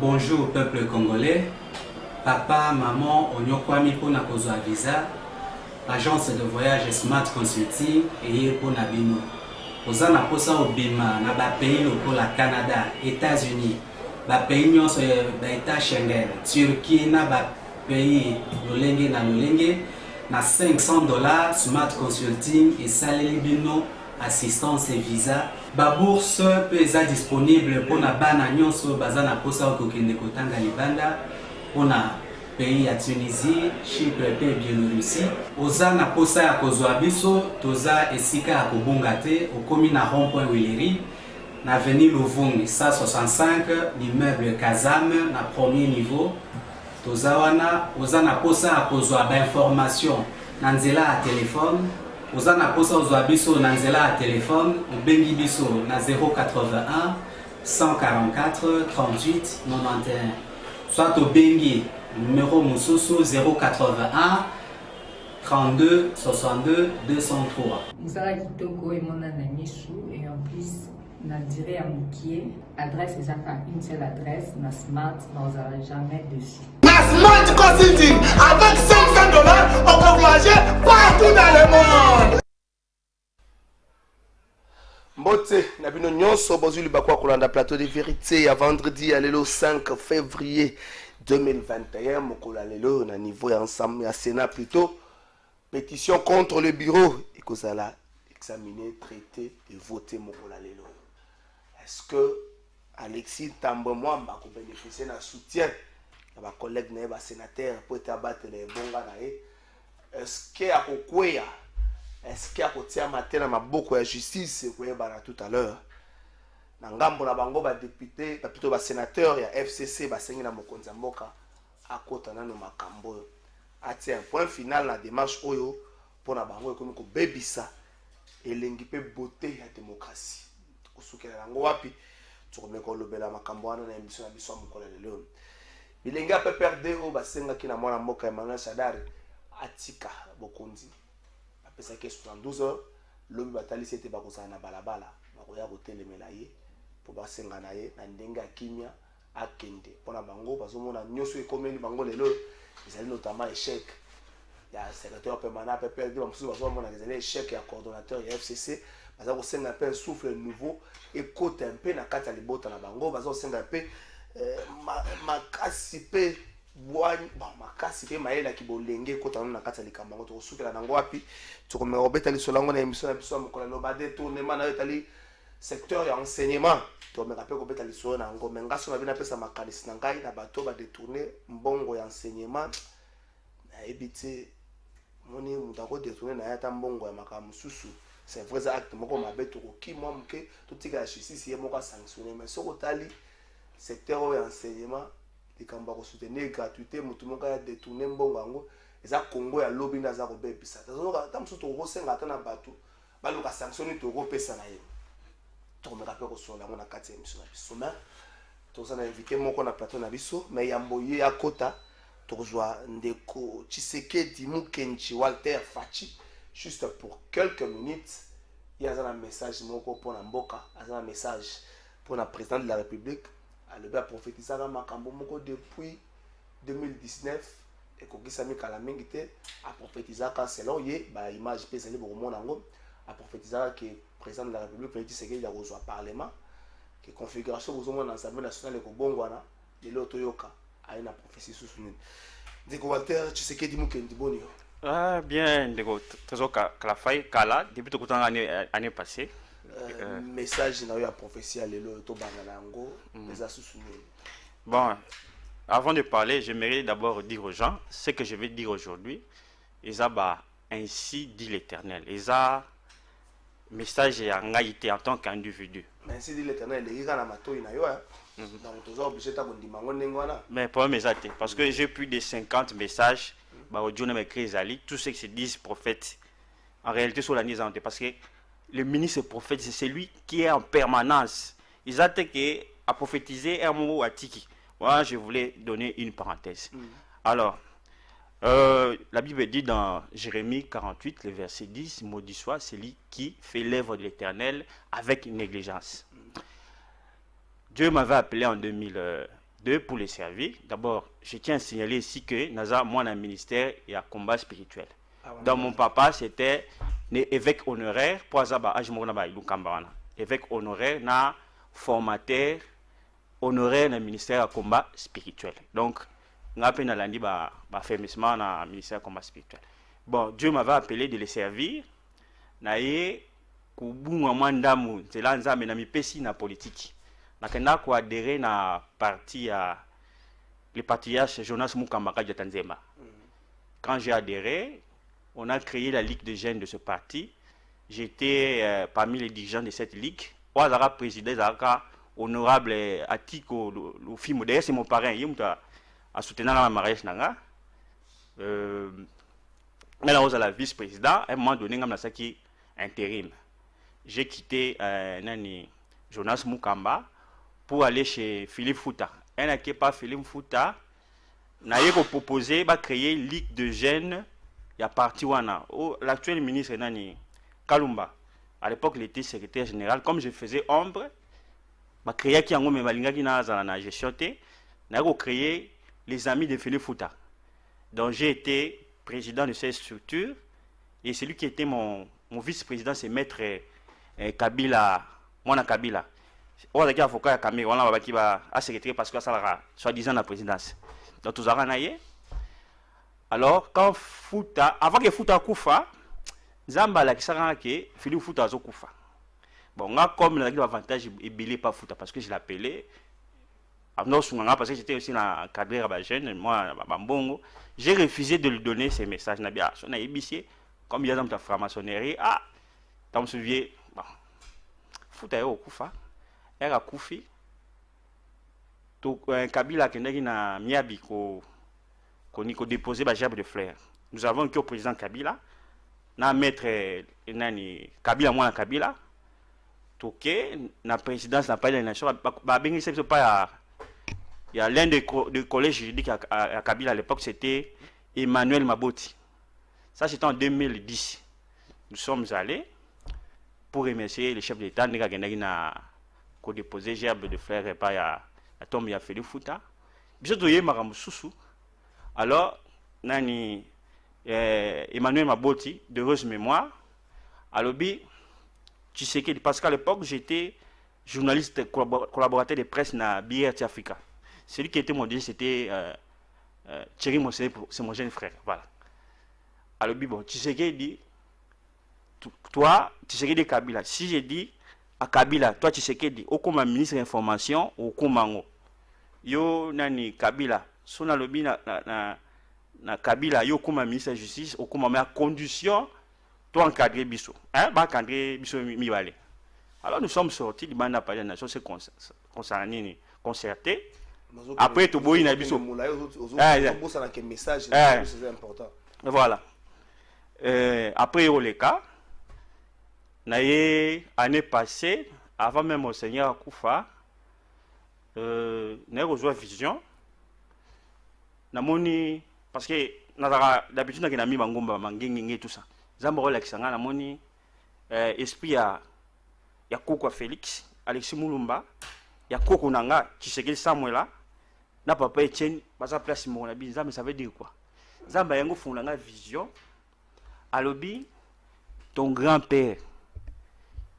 Bonjour peuple congolais. Papa, maman, onyokwami pona kozwa visa. Agence de voyage Smart Consulting et pour Nabino. Oza na posa obima na ba pays lokola Canada, États-Unis, ba pays nyonso ba État Schengen, Turquie na ba pays lolenge na lolenge na $500 Smart Consulting et saleli bino assistance et visa. Ba bourse peut être disponible pour na bana nyonso baza na posa okokende kotanga libanda pour na pays ya Tunisie, Chypre et Biélorussie. Oza na posa ya kozwa biso, toza esika ya kobunga te, okomi na rond-point Willery, na avenue Louvungi, 165, l'immeuble Kazam, na premier niveau. Toza wana, oza na posa ya kozwa ba information na nzela ya telefone. Oza na posa ozwa biso na nzela ya telefone, obengi biso na 081 144 38 91. Soit obengi numéro Moussousou 081 32 62 203. Moussala Kitoko et mon Anamisou et en plus na diré à Moukié, adresse exacte une seule adresse, na Smart, n'en jamais dessus. Na Smart Consulting, avec $500, on peut voyager partout dans le monde. Mbote, nabino nyonso bozuli bakwa kolanda plateau de vérité à vendredi à le 5 février 2021 mokola lelo na niveau ya ensemble ya Sénat plutôt pétition contre le bureau et kozala examiner traiter et voter mokola lelo. Est-ce que Alexis Tambo Mwamba ko bénéficier na soutien ya ba collègue na ba sénateur pour te abattre les bonga na e? Est-ce que akokweya? Est-ce qu'il y a un matin à beaucoup de justice tout à l'heure? Nangambo na bango ba député, plutôt ba sénateur, il y a FCC, ba sengi na mokonza mboka à kota na no makambo. Ati un point final na démarche oyo pour na bango ekomi ko bebisa elengi pe beauté ya démocratie. Kusukela nango wapi? Tukomeko lobela makambo wana na émission na biso mokola lelo. Bilenga pe perdre o ba senga kina mwana mboka Emmanuel Shadari atika bokonzi. Ça que 72 heures l'homme batali c'était bakozana na balabala bakoya kotelemela ye po basenga na ye na ndenga kinya akende pona bango bazomona nyoso ekomeli bango lelo ezali notamment échec ya secrétaire permanent PPRD bamusu bazomona ezali échec ya coordonnateur ya FCC baza kosenga un peu un souffle nouveau et côté un peu na kati ya libota na bango baza kosenga un peu makasi pe makasi pe mayela ki bolenge kota na kati ya likambo ngo tosukela nango wapi tokomeka kobeta lisolango na émission na biso mokola loba détournement na etali secteur ya enseignement tokomeka pe kobeta lisolo nango me ngaso na bina pesa makanisi na ngai na bato ba détourner mbongo ya enseignement na ebiti moni mutako détourner na yata mbongo ya makambo susu c'est vrai ça acte moko mabe to ki moi mke to tika ya justice ye moko sanctionner mais soko tali secteur ya enseignement likamba ko soutenir gratuité mutu moko ya détourner mbongo yango eza Congo ya lobi na za ko bebisa tazoka tamso to ko senga tana bato baluka sanctionner to ko pesa na ye to me rappel ko so la ngona kati émission na biso mais to sana invité moko na plateau na biso mais yamboye ya kota to kozwa ndeko Tshisekedi Mukenji Walter Fachi juste pour quelques minutes il y a un message moko pour na mboka un message pour la président de la République le a prophétisé dans makambo moko depuis 2019 et kokisami kala mingi te a prophétisé ka selon ye ba image pe zali beaucoup monde ngo a prophétisé que président de la République Félix Tshisekedi a reçu parlement que configuration vous monde l'Assemblée nationale ko bongwana lelo toyoka a une prophétie sous nini ndiko Walter Tshisekedi Mukendi bonio. Ah bien ndiko tozoka kala fay kala depuis to kutanga année passée. Message na yo prophétie lelo to bangana ngo les assoussouni. Bon, avant de parler, j'aimerais d'abord dire aux gens ce que je vais dire aujourd'hui. Ezaba ainsi dit l'Éternel. Eza message en ngaïté en tant qu'individu. Mais ainsi dit l'Éternel, les gars na matoi na yo donc tu es obligé ta bondima ngwana. Mais pas message parce que j'ai plus de 50 messages ba audio na écrit ali tout ce que se disent prophètes en réalité sur la mise en parce que le ministre prophète, c'est celui qui est en permanence. Ils ont été à prophétiser un mot à Tiki. Moi, je voulais donner une parenthèse. Alors, la Bible dit dans Jérémie 48, le verset 10, maudit soit celui qui fait l'œuvre de l'Éternel avec négligence. Dieu m'avait appelé en 2000, Deux, pour les servir. D'abord, je tiens à signaler ici que Naza, moi, dans le ministère, il y a combat spirituel. Dans mon papa, c'était évêque honoraire pour Azaba Ajmorna évêque honoraire, na formateur honoraire dans le ministère de combat spirituel. Donc, on a appelé Nalandi ba fermissement dans le ministère de combat spirituel. Bon, Dieu m'avait appelé de les servir. Naye kubunga mandamu, c'est là nzambe na mipesi na politique. Nakenda ko adhérer na parti à le patriarche Jonas Mukambaka de Tanzema. Quand j'ai adhéré, on a créé la Ligue de jeunes de ce parti. J'étais parmi les dirigeants de cette ligue. Ouazara président Zaka honorable Atiko le film d'ailleurs c'est mon parrain. Il a soutenu la mariage nanga. Mais là, la vice-président, à un moment donné, je intérim. J'ai quitté Jonas Mukamba pour aller chez Philippe Fouta. Un n'a pas Philippe Fouta, n'a proposé de créer une ligue de jeunes. Il y a parti l'actuel ministre Nani Kalumba. À l'époque, il était secrétaire général. Comme je faisais ombre, je créé qui en la gestion, n'a créé les amis de Philippe Fouta. Donc j'ai été président de cette structure et celui qui était mon vice-président, c'est maître Kabila, Mwana Kabila. On a dit avocat Kamé, on a dit à secrétaire parce que ça sera soi-disant la présidence. Donc tout ça alors quand Fouta, avant que Fouta Koufa, Zamba la qui s'arrange que Philippe Fouta zo Koufa. Bon, on a comme l'avantage et belé pas Fouta parce que je l'appelais. Parce que j'étais aussi dans le cadre jeune, moi, Bambongo, j'ai refusé de lui donner ces messages. On a ébissé, comme il y a dans ta franc-maçonnerie, dans ce vieux, bon, Fouta est au Koufa, elle a Koufi, Kabila qui est na Miabi, qui a déposé la gerbe de fleurs. Nous avons que le président Kabila, na maître Kabila, moi, Kabila, toqué, la présidence n'a pas de la nation, il y a l'un des collèges juridiques à Kabila à l'époque, c'était Emmanuel Maboti. Ça, c'était en 2010. Nous sommes allés pour remercier le chef d'État qui a déposé gerbe de fleurs et pas à tombe il a fait le Fouta. Alors, Nani Emmanuel Maboti, d'heureuse mémoire, à l'objet, tu sais que parce qu'à l'époque, j'étais journaliste collaborateur de presse dans BRT Africa. Celui qui était mon DJ, c'était Thierry Mossé, c'est mon jeune frère. Voilà. Alors, bon, tu sais qu'il dit, toi, tu sais qu'il dit Kabila. Si j'ai dit à Kabila, toi, tu sais qu'il dit, au comme ministre de l'information, au Kumango, yo nani Kabila, son alobi na Kabila, yo comme ministre de la justice, au comme à condition, toi encadrer Bissot. Hein, bah encadrer Bissot Miwale. Alors, nous sommes sortis, le mandat par la nation, c'est concerté. Après, tu bois une abisso. Message, c'est important. Voilà. Après, au cas, l'année passée, avant même au Seigneur Koufa, n'a reçu vision. Namoni, parce que d'habitude, on a mis Mangomba, Mangengenge, tout ça. Zamboro Laksanga, namoni, esprit à Koko Félix, Alexis Moulumba, il y a Koko Nanga, Tshisekedi Samuela. Na papa Etienne, basa place mon abi, mais ça veut dire quoi? Zamba yango fondanga vision. Alobi, ton grand-père,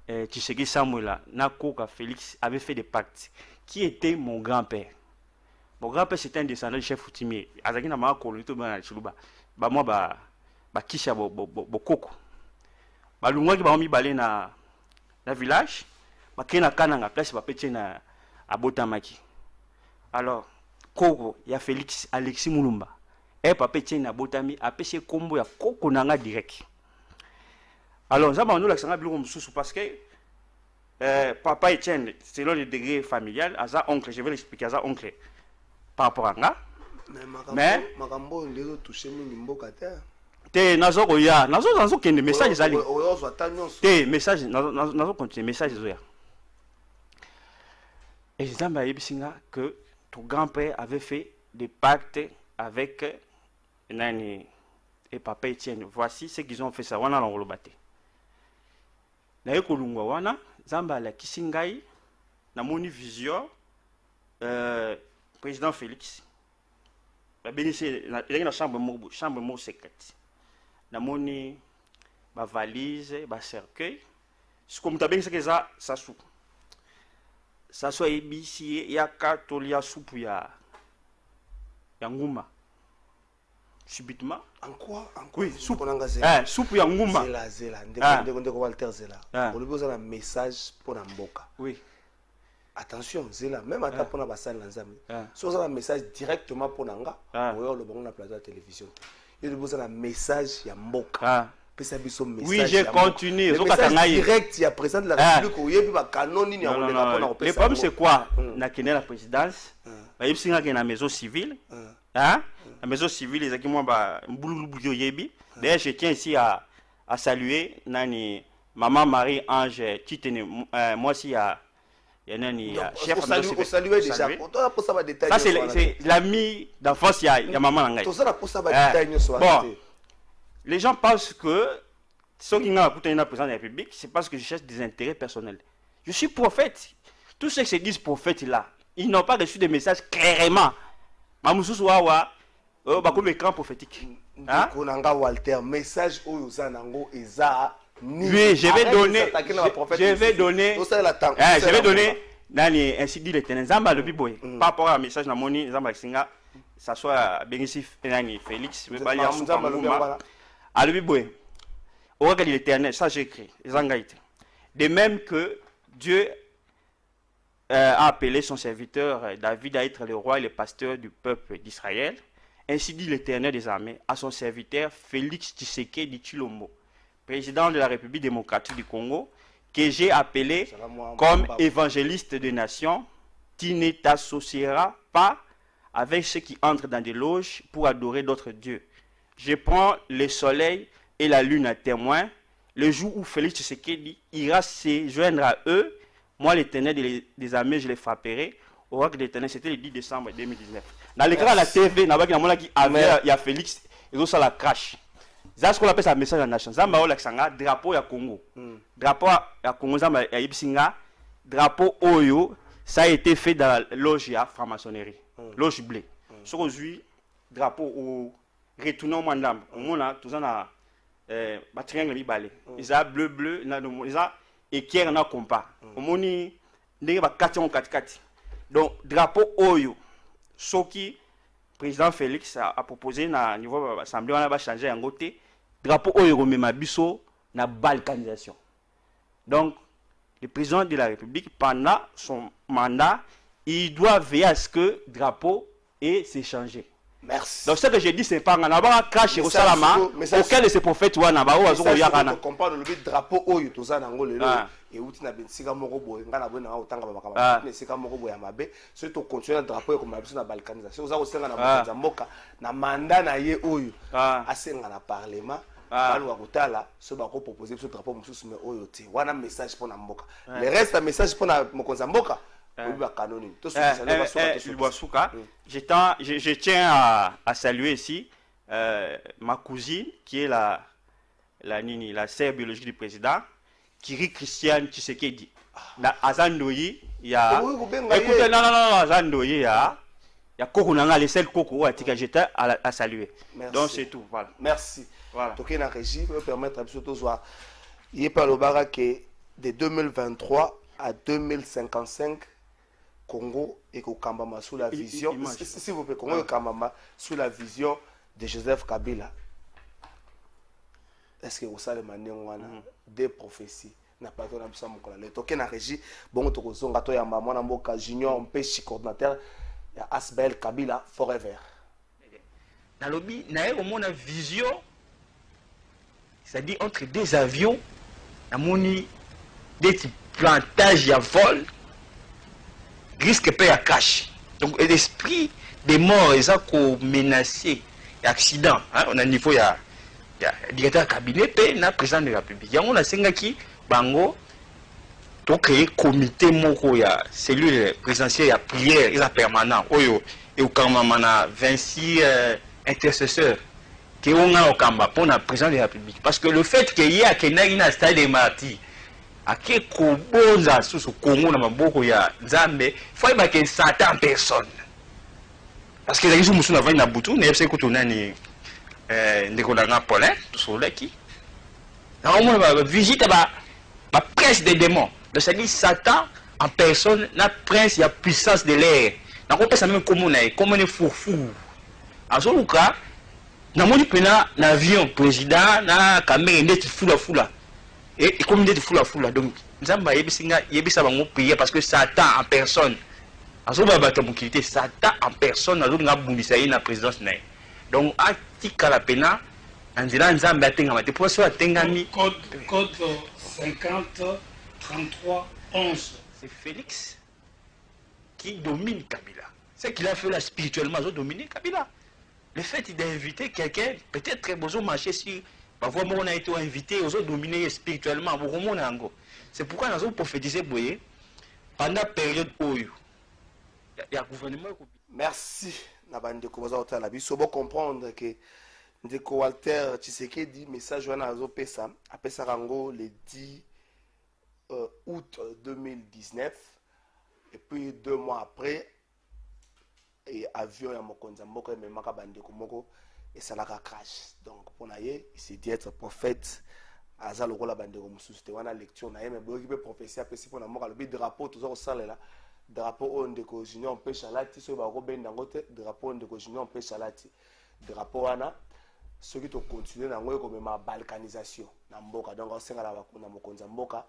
Tshisekedi Samuela, na Koka Félix avait fait des pactes. Qui était mon grand-père? Mon grand-père c'était un descendant du chef Foutimier. Azaki na ma kolonito ba chiluba. Ba moi ba kisha bo koko. Ba lungwa ki ba mi balé na village, ba kena kananga place ba peche na abotamaki. Alors Koko, il y a Félix Alexis Moulumba. Et papa tient na botami a pêché combo ya Koko nanga direct. Alors ça nous l'accent biloko mususu parce que papa Etienne selon le degré familial asa oncle, je vais l'expliquer asa oncle par rapport à nga. Mais makambo ndelo toucher mingi mboka te. Te nazo koya, nazo kende message zali. Te message nazo continuer message zoya. Et Zamba yebisinga que ton grand-père avait fait des pactes avec Nani et papa Etienne. Voici ce qu'ils ont fait ça. Wana l'enrobate. Na yekolungwa wana, Zamba la kisingai, na moni vision, président Félix babelisi na chambre secrète namoni ba valise ba cercueil comme tabengisa que ça soit ebisi ya katolia soupe ya nguma subitement en quoi oui soupe soupe ya nguma zela ndeko Walter zela olobi oza na message pour na mboka oui attention zela même ata pona basali na nzambe so oza na message directement pour nanga oyo olobango na plateau ya télévision yo olobi oza na message ya mboka pesa biso message oui j'ai continué direct ya président de la république oyebi ba kanoni ni akolenga pona kopesa le problème c'est quoi na kene la présidence ba yipsinga ke na maison civile la maison civile ezaki moi ba mbululu oyebi d'ailleurs je tiens ici à saluer nani maman Marie Ange Titene moi aussi nani chef de saluer déjà pour ça va détailler ça c'est l'ami d'enfance ya maman ngai tout ça pour ça va détailler bon les gens pensent que ceux qui n'ont pas un président de la République, c'est parce que je cherche des intérêts personnels. Je suis prophète. Tous ceux qui se disent prophètes là, ils n'ont pas reçu des messages clairement. Mamoussou Wawa, comme écran prophétique. Walter, message au Zanango Eza. Oui, je vais donner ainsi dit l'Éternel. Zamba le biboy. Par rapport à un message na moni Zamba Singa, ça soit bénéfice Félix, Alubiboué, au regard de l'Éternel, ça j'ai écrit, de même que Dieu a appelé son serviteur David à être le roi et le pasteur du peuple d'Israël, ainsi dit l'Éternel des armées à son serviteur Félix Tshisekedi Tshilombo, président de la République démocratique du Congo, que j'ai appelé comme évangéliste des nations. Tu ne t'associeras pas avec ceux qui entrent dans des loges pour adorer d'autres dieux. Je prends le soleil et la lune à témoin. Le jour où Félix Tshisekedi ira se joindre à eux, moi l'Éternel des armées, je les frapperai. Au roi de l'Éternel, c'était le 10 décembre 2019. Dans l'écran de la TV, il y a Félix, et tout ça la crash. C'est ce qu'on appelle ça message à la nation. Zamba Olaksanga, drapeau ya Congo. Drapeau ya Congo, Zamba ya Ibsinga, drapeau Oyo, ça a été fait dans la loge ya franc-maçonnerie. Loge blé. Ce qu'aujourd'hui, drapeau au retournons au mandam. On a tout ça na triangle libale. Ils ont bleu ils ont équerre na compas. On ni ndenge ba 4 donc drapeau Oyo. Ce qui président Félix a proposé na niveau de l'Assemblée, on a changé en côté. Drapeau Oyo mema biso na balkanisation. Donc le président de la République pendant son mandat, il doit veiller à ce que le drapeau ait s'échangé. Merci. Donc ce que j'ai dit, c'est pas un crash au Salama, auquel de ces prophètes ou un abaou à Zoro Yarana. Comprendre le drapeau Oyo, tout ça, et où tu n'as pas de morobo, et ngana bona autant que mais c'est comme morobo ya mabe, surtout continuer le drapeau comme la balkanisation. Vous avez aussi na Zamboka, na mandat na ye Oyo, assez ngana parlement. Alors là, ce bako proposer ce drapeau monsieur mais Oyo te. Wana message pour na Mboka. Le reste message pour na Mokonza Mboka. Je tiens à saluer ici ma cousine qui est la sœur biologique du président, Kiri Christiane Tshisekedi. Na Azandoyi, il y a écoutez non Azandoyi il y a Koko nanga les seuls Koko atika j'étais à saluer. Donc c'est tout, voilà. Merci. Voilà. Donc la régie peut permettre à surtout soit il est par le barak que de 2023 à 2055 Congo et Kambama sous la vision, s'il vous plaît, Congo et Kambama sous la vision de Joseph Kabila. Est-ce que vous savez des prophéties n'a pas donné ça mon collègue. Le token a régi bon to kozonga to ya maman na mboka junior mpesi coordinateur ya Asbel Kabila forever. Dans lobby na ye omona vision, c'est-à-dire entre deux avions, na moni des plantages à vol. Risque paye à cash. Donc l'esprit des morts ils ont menacé accident on a niveau il y a directeur cabinet paye na président de la République. On a sengaki bango to créer comité moko ya cellule présidentielle ya prière ils a permanent oyo et au kamana 26 intercesseurs qui ont au kamba pour la président de la République parce que le fait qu'il y a une stade de martyrs ake koboza susu Congo na maboko ya Nzambe faut que 100 personnes parce que les gens qui sont avant na butu ne yebse ko nani ndeko na Paulin to soleki na on va visiter ba prince des démons, c'est-à-dire Satan en personne, la prince, il y a puissance de l'air. Na ko pesa même comme on est fourfou. En ce cas, na moni pena l'avion président na caméra net fula et comme net fula donc nzamba yebisa bango prier parce que Satan en personne. En ce moment Satan en personne na nga bundisa na présidence na. Donc atika la pena Andila nzamba atenga mate pour so atengami code 50 33 11. C'est Félix qui domine Kabila. C'est qu'il a fait là spirituellement, il a dominé Kabila. Le fait d'inviter quelqu'un, peut-être très besoin marcher sur. Parfois, on a été invité, ils ont dominé spirituellement. C'est pourquoi nous avons prophétisé pendant la période où il y a un gouvernement. Merci. Il faut comprendre que Ndeko Walter Tshisekedi message wana azopesa apesa rango le 10 août 2019 et puis 2 mois après et avion ya mokonza moko memaka bandeko moko et salaka crash. Donc pour naye il s'est dit être prophète aza lokola bandeko mususu te wana lecture naye mais boki pe prophétie apesi pour na moka le drapeau toujours salela drapeau ndeko junior mpe chalati so ba ko benda ngote drapeau ndeko junior mpe chalati drapeau wana ceux qui ont continué dans la balkanisation na mboka donc on sait la na mokonza mboka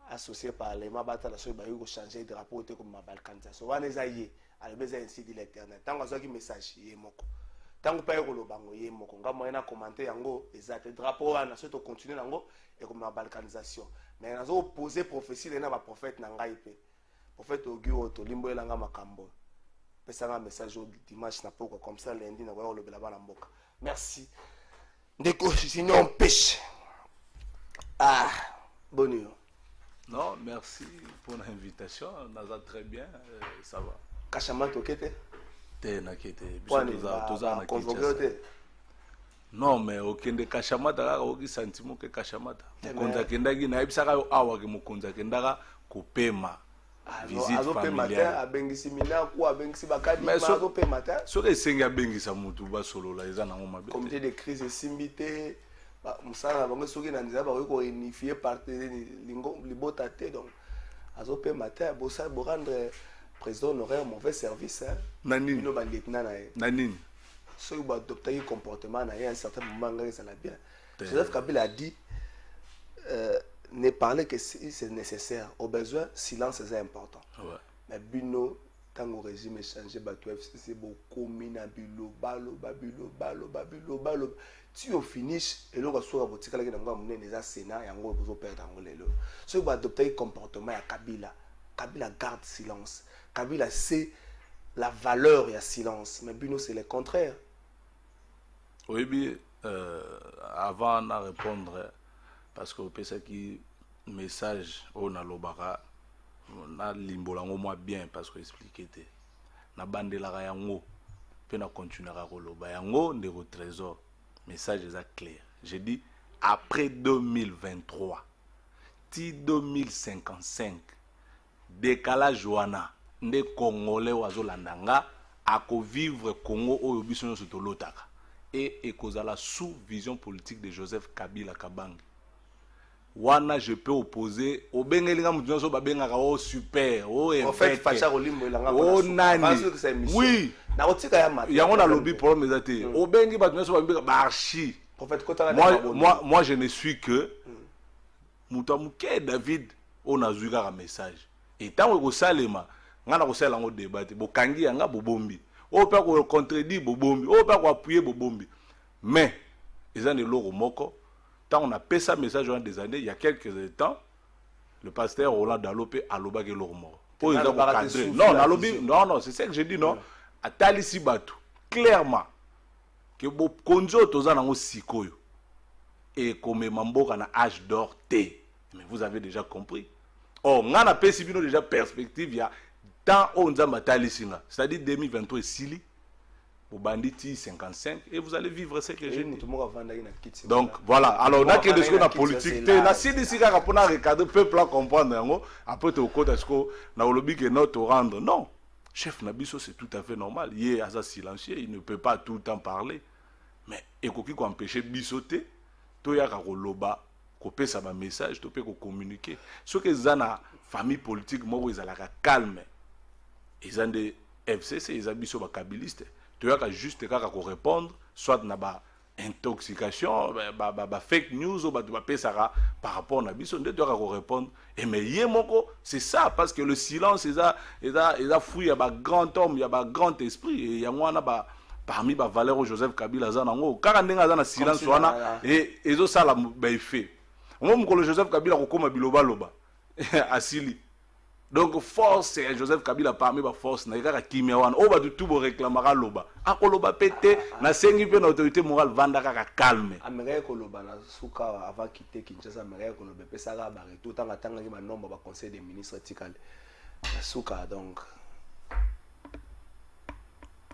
associé par les mabata la so ba yo changer drapeau te comme balkanisation wana ezaye alobeza ainsi dit l'éternel tant que message yé moko tant que pa ko lobango yé moko ngamo na commenter yango ezate drapeau wana so to continuer nango et comme la balkanisation mais nazo opposer prophétie na ba prophète na ngai pe prophète Ogio to limbo elanga makambo pesa un message au dimanche na poko comme ça lundi na ko lobela bana mboka. Merci. Ndeko, sinon on pêche. Ah, bonne. Non, merci pour l'invitation. Naza très bien, ça va. Kachama tokete? Te nakete. Toza convoqué. Non, mais okende Kachamata kaka oki sentiment ke Kachamata. Mokonza kendaki na ebisaka yo awa ke mokonza kendaka kopema. Visite familiale. Abengisi mina ku abengisi bakadi ma azope mata. Soki esengi abengisa mutu basolola eza nango mabe. Comité de crise esimbite musala bango soki na nzaba ko unifier parti lingo libota te donc azope mata bosa bo rendre président honoraire mauvais service hein. Nanini no ba lieutenant na ye. Nanini soki ba adopter comportement na ye à un certain moment ngaki ça la bien. Joseph Kabila a dit ne parler que si c'est nécessaire. Au besoin, silence est important. Ouais. Mais Bino, tant que le régime est changé, c'est beaucoup mina bilo, balo. Tu au finish, et là, on va boutique avec les Sénat et on va perdre en l'élo. Si vous adoptez un comportement à Kabila, Kabila garde silence. Kabila sait la valeur et le silence. Mais Bino, c'est le contraire. Oui, bien, avant de répondre. Parce que c'est qui message on a lobaka na limbolango moi bien parce que expliquer te na bandela yango pe na continuera ko loba yango ndeko trésor message est clair. Je dis après 2023 ti 2055 décalage wana nde congolais wazolandanga ako vivre Congo oyo biso nyonso tolotaka et ekozala sous vision politique de Joseph Kabila Kabange. Wana je peux opposer au bengelinga mutu so babengaka o super o en fait facha olimbo elanga o nani oui na otika ya mati yango na lobby problème ezate o bengi batu so babengaka barchi prophète kota moi je ne suis que mutu amuke David on a zui kaka message et tant ko salema ngana ko sala ngo débat bokangi yanga bobombi o pa ko contredire bobombi o pa ko appuyer bobombi mais ezane loko moko. Tant on a fait ça message dans des années, il y a quelques temps, le pasteur Roland Dalopé a l'obagé l'ormor. Non, c'est ça que j'ai dit, non. À Talisi Batou, clairement, que vous conduisez aux gens sikoyo et comme Mambo a âge d'or T. Mais vous avez déjà compris. Oh, on a fait déjà perspective, il y a tant on a Talisi, c'est-à-dire 2023 Sili. Au banditi 55 et vous allez vivre ce que j'ai dit. Donc voilà, alors on a que de ce qu'on a politique, na si d'ici quand on a regardé peuple à comprendre après tu au côté est-ce qu'on a le but que notre rendre non. chef Nabiso, c'est tout à fait normal. Il est assez silencieux, il ne peut pas tout le temps parler. Mais il faut qu'il empêche bisoter, tout y a loba, qu'on ça un message, tout peut communiquer. Ce que les la famille politique, moi, ils ont calme. Ils ont des FCC, ils ont biso kabiliste. Tu as juste répondre, soit na ba intoxication, fake news ou ça par rapport à biso, tu dois répondre. Et mais c'est ça, parce que le silence, il a fouillé, il y a un grand homme, il y a un grand esprit, et il y a parmi Valero Joseph Kabila zanango, car on a silence et ils ont ça la fait. Moi, le Joseph Kabila comme biloba loba, asili. Donc force c'est Joseph Kabila parmi ba force na ikaka kimia wana o ba tout bo réclamera loba akoloba pété na sengi pe na autorité morale vanda kaka calme amere ko loba na suka avant quitter Kinshasa amere ko loba pesa ga ba tout tanga tanga ki ba nombre ba conseil des ministres tikale na suka donc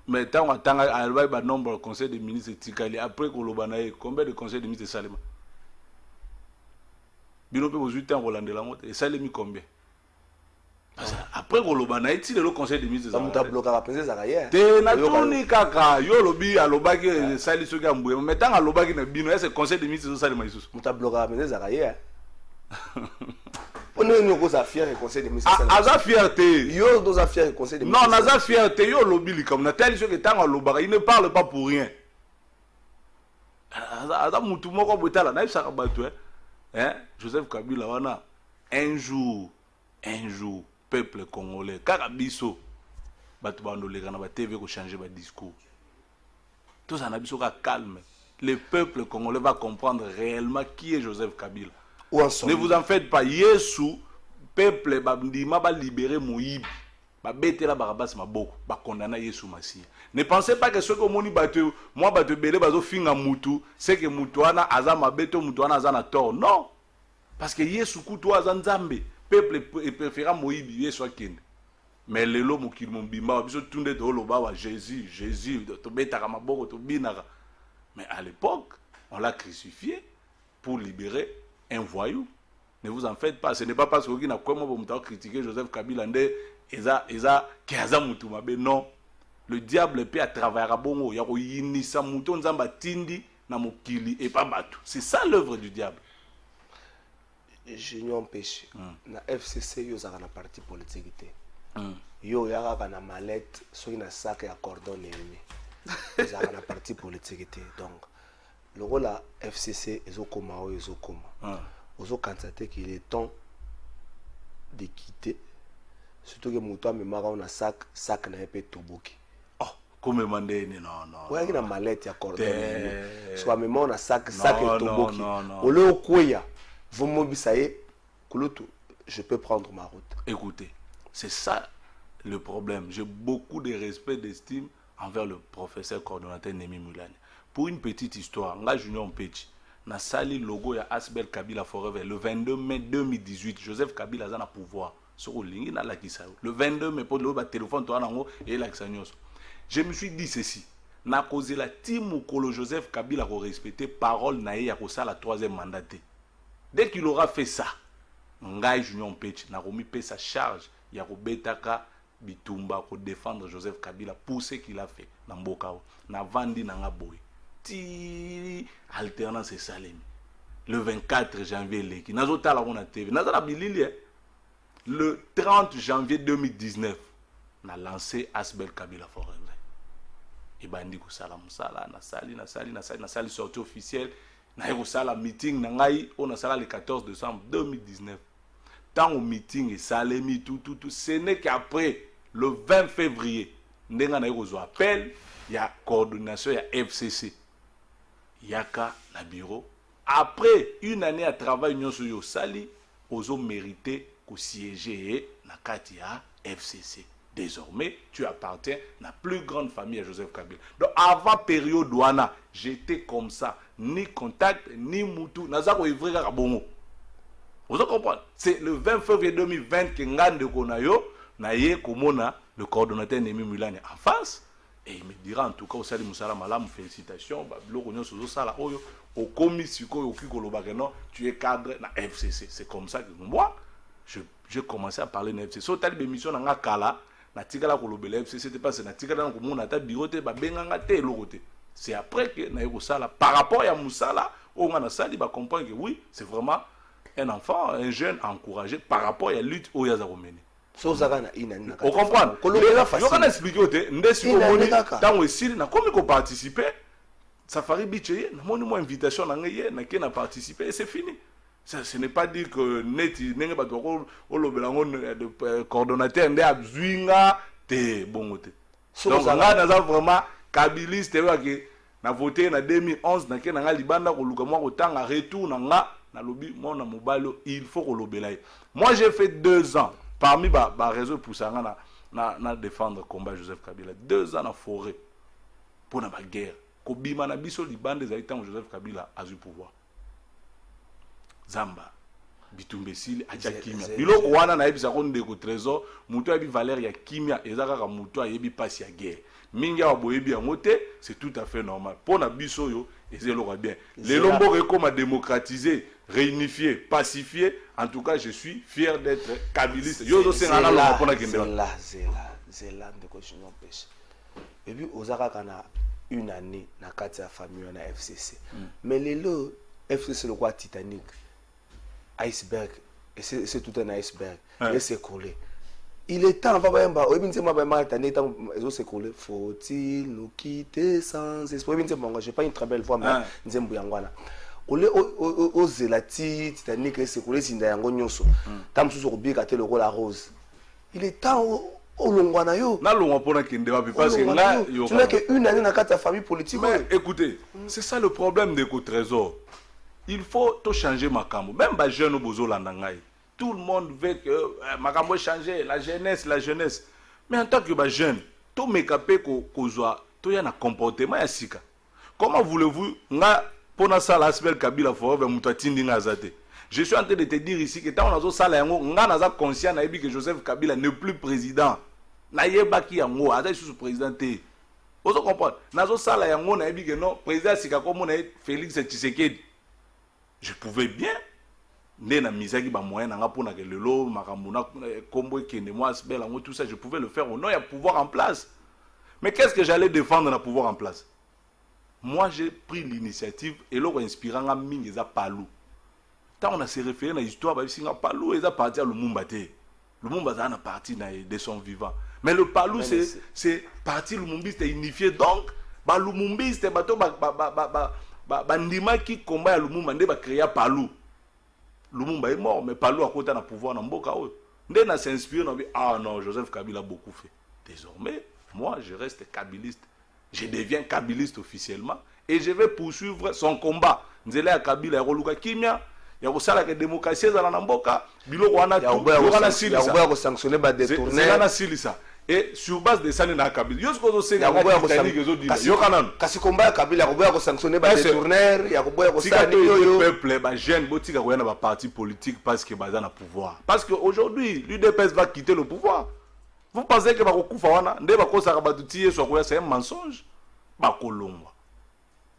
mais tanga tanga alba ba nombre conseil des ministres tikale après ko loba na combien de conseils des ministres Salema bino pe 18 ans Roland de la Motte et Salemi combien. Après Golobana, il le conseil des ministres. Ça m'a bloqué à penser ça hier. Te na tuni kaka yo lobi aloba ki sali soki amboué. Mais tant aloba ki na bino, est-ce conseil des ministres ça le maïsous. M'a bloqué à penser ça hier. On est une cause à fier le conseil des ministres. Ah, za fierté. Yo dos à fier le conseil des ministres. Non, na za fierté yo lobi li comme na tel soki tant aloba, il ne parle pas pour rien. Aza mutu moko botala na isa kabatu hein. Joseph Kabila wana un jour peuple congolais kakabiso batu bandoleka na ba TV ko changer ba discours tout ça na biso ka calme le peuple congolais va comprendre réellement qui est Joseph Kabila. Ne vous en faites pas, Yesu peuple ba ndima ba libérer Moïbi ba betela Barabas maboko ba condamner Yesu Masia. Ne pensez pas que ce que moni batu moi batu belé bazo finga mutu c'est que mutuana azama beto mutuana azana tort. Non, parce que Yesu kutu azanzambe peuple préféra Moïse soit kende mais lelo mokili mombimba biso tunde to loba wa Jésus to betaka maboko to binaka mais à l'époque on l'a crucifié pour libérer un voyou. Ne vous en faites pas, ce n'est pas parce que na quoi moi pour critiquer Joseph Kabila nde eza kaza mutu mabe. Non, le diable peut à travers bongo ya ko yinisa mutu nzamba tindi na mokili et pas batu. C'est ça l'œuvre du diable. Junior péché na FCC yo za na parti politique yo ya ka na mallette so ina sac ya cordon ennemi za na parti politique donc le rôle la FCC ezokoma o ezokoma ozo constater qu'il est temps de quitter surtout que muto amemaka on a sac na epé toboki comme mandeni non ouais na mallette ya cordon ennemi so amema on a sac et toboki ole okoya vous m'obéissez, je peux prendre ma route. Écoutez, c'est ça le problème. J'ai beaucoup de respect, d'estime envers le professeur coordonnateur Némi Moulani. Pour une petite histoire, là, Junior Mpetchi, na sali logo ya Asbel Kabila Forever le 22 mai 2018. Joseph Kabila a pouvoir. Sur le ligne, le 22 mai, pour le téléphone, et je me suis dit ceci. Na cause la team ou Joseph Kabila a respecté parole naïe à cause la troisième mandaté. Dès qu'il aura fait ça, Ngai Junior Mpetchi n'a remis sa charge. Il y a Betaka Bitumba pour défendre Joseph Kabila pour ce qu'il a fait. Dans Bokao, na Vandi na Ngaboy. Ti alternance et Salemi. Le 24 janvier, Leki. Nazota la on a TV. Nazala Bilili. Le 30 janvier 2019, n'a lancé Asbel Kabila Forever. Et bandi ko sala musala na sali sortie officielle. Na la meeting nangai on a sala le 14 décembre 2019. Tant au meeting et salemi tout ce n'est qu'après le 20 février ndenga na yo appel il y a coordination il y a FCC yaka na bureau après une année à travail nyoso yo sali ozo mérité ko siéger na kati ya FCC. Désormais, tu appartiens à la plus grande famille à Joseph Kabila. Donc, avant période douana, j'étais comme ça. Ni contact, ni moutou. Nazako Ivriga Rabongo. Vous comprenez? C'est le 20 février 2020 que Ngande Konayo, Naye Komona, le coordonnateur Némi Moulani en face. Et il me dira en tout cas, au Sali Moussala Malam, félicitations. Au commissuko, au Kikolobageno, tu es cadre na FCC. C'est comme ça que moi, j'ai commencé à parler de FCC. So, telle émission dans Kala. natikala kolobela FCC te parce natikala komona ta bureau te babenganga te eloko te. C'est après que naye kosala par rapport à Moussala on a sali ba comprendre que oui, c'est vraiment un enfant, un jeune encouragé par rapport à la lutte au Yazaromeni. On comprend. Je vais expliquer au té ndesi ko moni tango esili na komi ko participer Safari Bicheye na moni mo invitation na ngaye na ke na participer et c'est fini. Ce n'est pas dire que net nenge ba to ko lobela de coordonnateur ndé abzuinga te bongote. Donc là na vraiment kabiliste wa ke na voté na 2011 na ke na libanda ko luka mo ko tanga retour na nga na lobi mon na mobalo il faut ko lobela. Moi j'ai fait 2 ans parmi ba réseau pour ça na défendre combat Joseph Kabila 2 ans na forêt pour na ba guerre ko bima na biso libanda za itango Joseph Kabila a eu pouvoir Zamba bitumbesili aja kimia biloko wana na yebisa ko ndeko trésor muto abi valeur ya kimia ezaka ka muto ayebi passe ya guerre mingi wa boyebi ya moté c'est tout à fait normal pour na biso yo ezelo bien les lombo rekoma démocratiser réunifier pacifier en tout cas je suis fier d'être kabiliste yo zo senga na lo pona kende là de continuer pêche et puis ozaka kana une année na kati ya famille na FCC mais lelo FCC le quoi Titanic iceberg et c'est tout un iceberg et c'est collé. Il est temps, va bien bas. Obi nzema ba mal tane temps ezo s'écouler. Faut-il nous quitter sans espoir? Obi nzema j'ai pas une très belle voix mais nzembu yangwana. Ole o zelati Titanic et s'écouler sinda yango nyonso. Tam susu ko bika te le rôle la rose. Il est temps o longwana yo. Na longwa pona kende wa parce que là tu n'as que une année na kata famille politique. Mais écoutez, c'est ça le problème de co trésor. Il faut tout changer makambo. Même ba jeune au bozo landangai. Tout le monde veut que makambo changer, la jeunesse. Mais en tant que jeune, tout me capé ko zoa, tout y a un comportement ya sika. Comment voulez-vous nga pona ça l'aspect Kabila forever mutatindi nga zate. Je suis en train de te dire ici que tant on a zo sala yango nga naza conscient na yebi que Joseph Kabila n'est plus président. Na yeba ki yango ata sous président te. Ozo comprendre. Nazo sala yango na yebi que non président sika comme na Félix Tshisekedi. Je pouvais bien na misaki ba moyen nga pona ke lelo makambo na kombo ekende moi bela tout ça je pouvais le faire au nom ya pouvoir en place. Mais qu'est-ce que j'allais défendre na pouvoir en place? Moi j'ai pris l'initiative et l'autre inspirant nga mingi za Palou. Tant on a se référé na histoire ba singa Palou eza parti à Lumumba te. Lumumba za na parti na de son vivant. Mais le Palou c'est parti Lumumbiste unifié donc ba Lumumbiste bato ba ndima ki combat ya Lumumba nde ba créer Palou. Lumumba est mort, mais Palou a côté na pouvoir dans Mboka. Ndena s'inspire, ah non, Joseph Kabila a beaucoup fait. Désormais, moi, je reste kabiliste. Je deviens kabiliste officiellement et je vais poursuivre son combat. Nzele ya Kabila, Yoluka Kimia, Yagosala que démocratie dans la Mboka, Bilo Wana tout, Yogana Silisa. Yagouya sanctionner ba détourner. Yogana Silisa. Et sur base de ça, na Kabila. Yosko zo senga kasi combat Kabila, Yagouya ko sanctionner ba détourner, Yagouya ko sani yo peuple ba jeune botika ko yana ba parti politique parce que baza na pouvoir. Parce que aujourd'hui, l'UDPS va quitter le pouvoir. Vous pensez que ba ko kufa wana, nde ba ko saka ba tutie so ko c'est un mensonge? Ba ko longwa.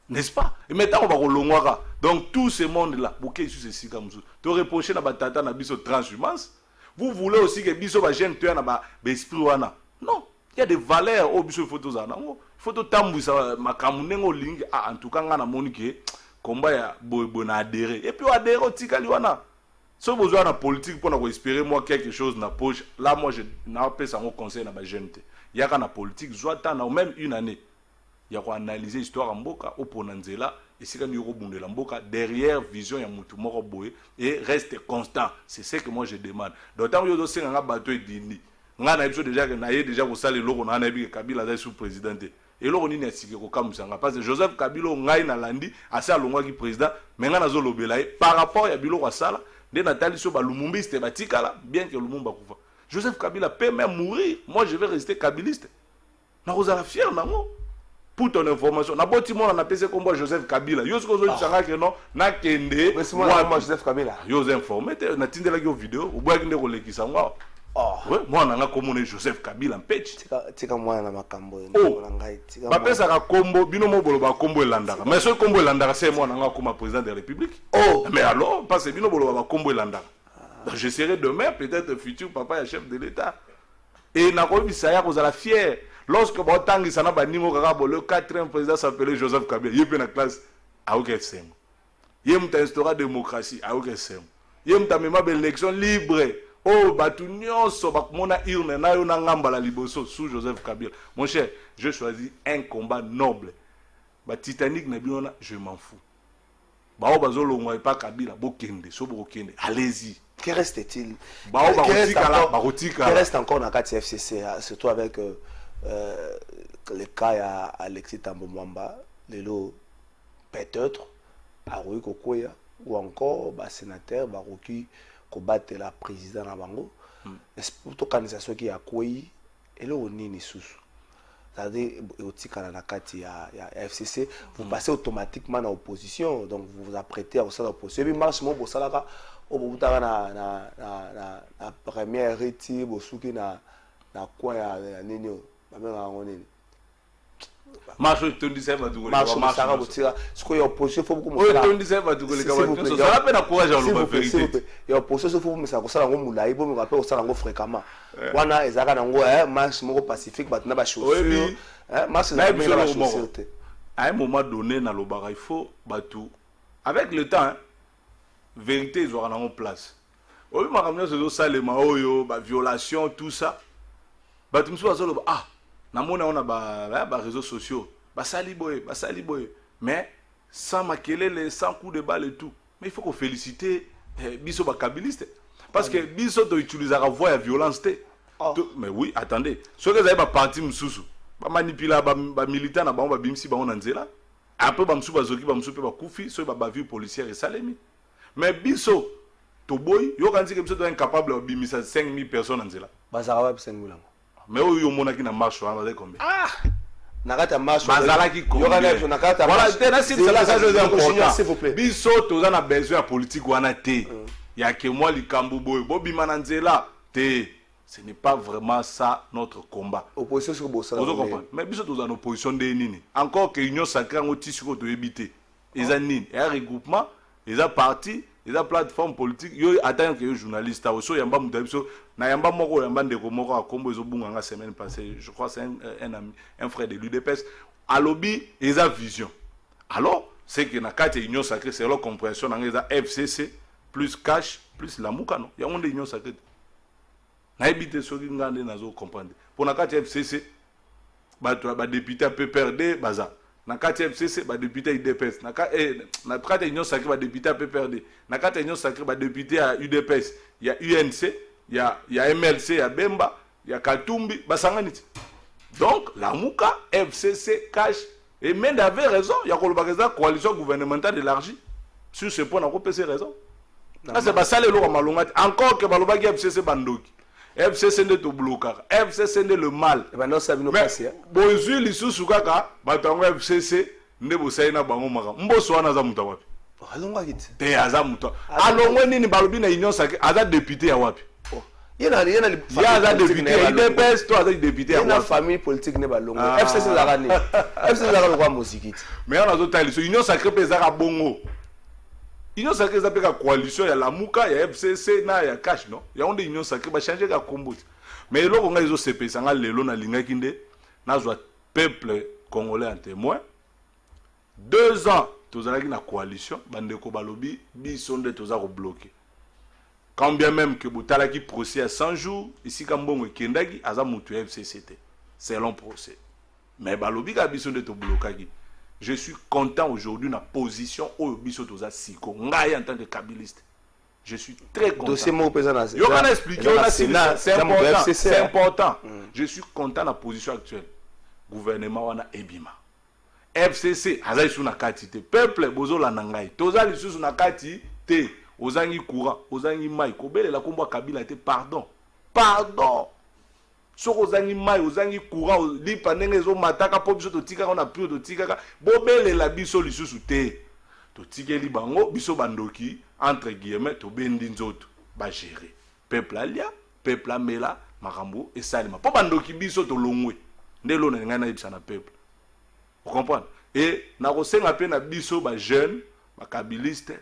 N'est-ce pas? Et maintenant on va kolongwa. Donc tout ce monde là, bouquet sur ceci comme ça. Tu reprocher na ba tata na biso transhumance. Vous voulez aussi que biso ba jeune tu na ba esprit wana. Non, il y a des valeurs au biso photos ana. Photo tambu sa makamunengo ling en tout cas ngana monike combat ya bona adhérer. Et puis adhérer au tikali wana. Si vous avez une politique pour espérer moi quelque chose dans la poche, là moi je n'ai pas ça mon conseil na ba jeune. Il y a une politique soit dans même une année. Il y a analyser l'histoire en Mboka au Ponanzela et c'est quand il y a la Mboka derrière vision ya mutu moko boye et reste constant. C'est ce que moi je demande. D'autant que yo senga bateau et dini. Nga na biso déjà que na ye déjà ko sala loko na bi Kabila za sous président. Et loko nini asiki ko kamusanga parce que Joseph Kabila ngai na landi asa longwa ki président mais nga na zo lobela par rapport ya biloko sala de Nathalie so ba Lumumbiste batikala bien que Lumumba kufa. Joseph Kabila peut même mourir. Moi je vais rester kabiliste. Na kozala fier nango. Pour ton information, na boti mona na pese kombo Joseph Kabila. Yo ce ko zo tsanga ke non na kende moi Joseph Kabila. Yo informé na tindela yo vidéo ou boya kinde ko lekisa ngwa. Ouais, moi na nga komone Joseph Kabila mpetch. Tika moi na makambo na ngai tika. Ba pesa ka kombo bino mo bolo ba kombo elandaka. Mais ce kombo elandaka c'est moi na nga comme président de la République. Oh, mais alors parce que bino bolo ba kombo elandaka. Je serai demain peut-être futur papa et chef de l'État. Et nakobisa ya kozala fier. Lorsque botangisa na banimo kaka le 4e président s'appelait Joseph Kabila, yé na classe a aucun sem. Yé muta instaura démocratie a aucun sem. Yé muta mema élection libre. Oh batu nyonso bakomona urne na yo na ngamba la liboso sous Joseph Kabila. Mon cher, je choisis un combat noble. Ba Titanic na binona, je m'en fous. Ba o bazo longwa pas Kabila, bokende, so bokende. Allez-y. Que reste-t-il? Qui reste encore dans la FCC, surtout avec le cas à Alexis Tambo Mwamba, peut-être à Rui Kokoya, ou encore le sénateur Baroki combattre la présidente Nabango. Est-ce que l'organisation qui a quoi et là on est sous. C'est-à-dire au FCC, vous passez automatiquement dans l'opposition, donc vous vous apprêtez à vous faire l'opposition. Et puis marche mon boss là au bout na première réti bosuki na quoi ya nini bamenga ngoni marche 27 va dugoler marche ça botira ce que opposition faut beaucoup montrer 27 va dugoler ça ça peine courage à la vérité et opposition faut me ça ko sala ngo mulai bo me rappelle ko sala ngo fréquemment wana ezaka na ngo marche moko pacifique batna ba chaussure marche na ba chaussure à un moment donné dans le bar il faut batou avec le temps vérité ils auront en place. Au lieu de ramener ce ça les maoyo, violation tout ça. Bah tu me suis ah, na mona on a ba réseaux sociaux, ba sali boy. Mais sans makelele, sans coup de balle et tout. Mais il faut qu'on félicite biso ba kabiliste parce que biso to utiliser la voix à violence té. Mais oui, attendez. Ce que vous avez ba parti msusu, ba manipula ba militant na ba bimsi ba on nzela. Après ba msu ba zoki ba msu pe ba kufi, so ba vie policière et salemi. Mais biso to boy yo kanzi ke biso to incapable de bimisa 5000 personnes en zela bazara wa 5000 mais yo monaki na marche wa bazai combien nakata marche bazala ki combien yo kana nakata voilà tena si cela ça je important s'il vous plaît biso to za na besoin politique wana té ya ke moi likambu boy bo bima na nzela té ce n'est pas vraiment ça notre combat opposition sur bossa vous comprenez mais biso to za na opposition de nini encore que union sacrée ngo tisiko to ebité eza nini un regroupement ils ont parti, ils ont plateforme politique, ils attendent que les journalistes, yamba mutabiso, na yamba moko yamba ndeko moko a combo ils ont bunga semaine passée, je crois c'est un ami, un frère de l'UDPS, à lobby ils ont vision. Alors c'est que na carte union sacrée c'est leur compréhension dans les FCC plus cash plus la muka non, il y a une union sacrée. Na habité sur qui ngande nazo comprendre. Pour na carte FCC, ba député a peu perdre baza. Na kati FCC ba député UDPS na kati union sacrée ba député PPRD na kati union sacrée ba député à UDPS il y a UNC il y a MLC il y a Bemba il y a Katumbi basanganiti donc la Muka FCC cash et même avait raison il y a la coalition gouvernementale élargie sur ce point on a PC raison là c'est pas ça le lo malongati encore que baloba FCC bandoki FCC n'est to bloquer FCC n'est le mal ben non ça vient passer bonjour lisusu kaka batango FCC nde bosaina bango maka mboso wana za muta wapi alonga kiti te aza muta alongo nini balobi na union sake aza député ya wapi yena aza député ya IDPS to aza député ya wapi famille politique ne balongo FCC la rani FCC la kwa muzikiti mais on a zo tali so union sacrée pesa ka bongo union sacrée ça peka coalition ya la muka ya FCC na ya cash non ya onde union sacrée ba changer ka kombo mais eloko nga izo sepesa nga lelo na lingaki nde nazwa peuple congolais en témoin 2 ans tozalaki na coalition bandeko balobi biso nde toza ko bloquer quand bien même que botalaki procès à 100 jours ici kambongo ekendaki aza mutu ya FCCT c'est long procès mais balobi ka biso nde to bloquaki. Je suis content aujourd'hui na position au biso toza siko ngai en tant que kabiliste. Je suis très content. Dossier mo pesa na. Yo kana expliquer on a c'est important. C'est important. Je suis content na position actuelle. Gouvernement wana ebima. FCC azali sous na kati te. Peuple bozola na ngai. Toza lisusu na kati te. Ozangi courant, ozangi mai. Kobele la kombo Kabila te pardon. Pardon. Soko ozangi mai, ozangi courant, li pandenge zo mataka po biso to tika on a plus to tika bobele la biso lisusu te. To tikeli bango biso bandoki entre guillemets to bendi nzoto ba gérer. Peuple alia, peuple amela makambo et salima. Po bandoki biso to longwe. Ndelo na ngana ibisa na peuple. Vous comprenez? Et na kosenga pe na biso ba jeune, ba kabiliste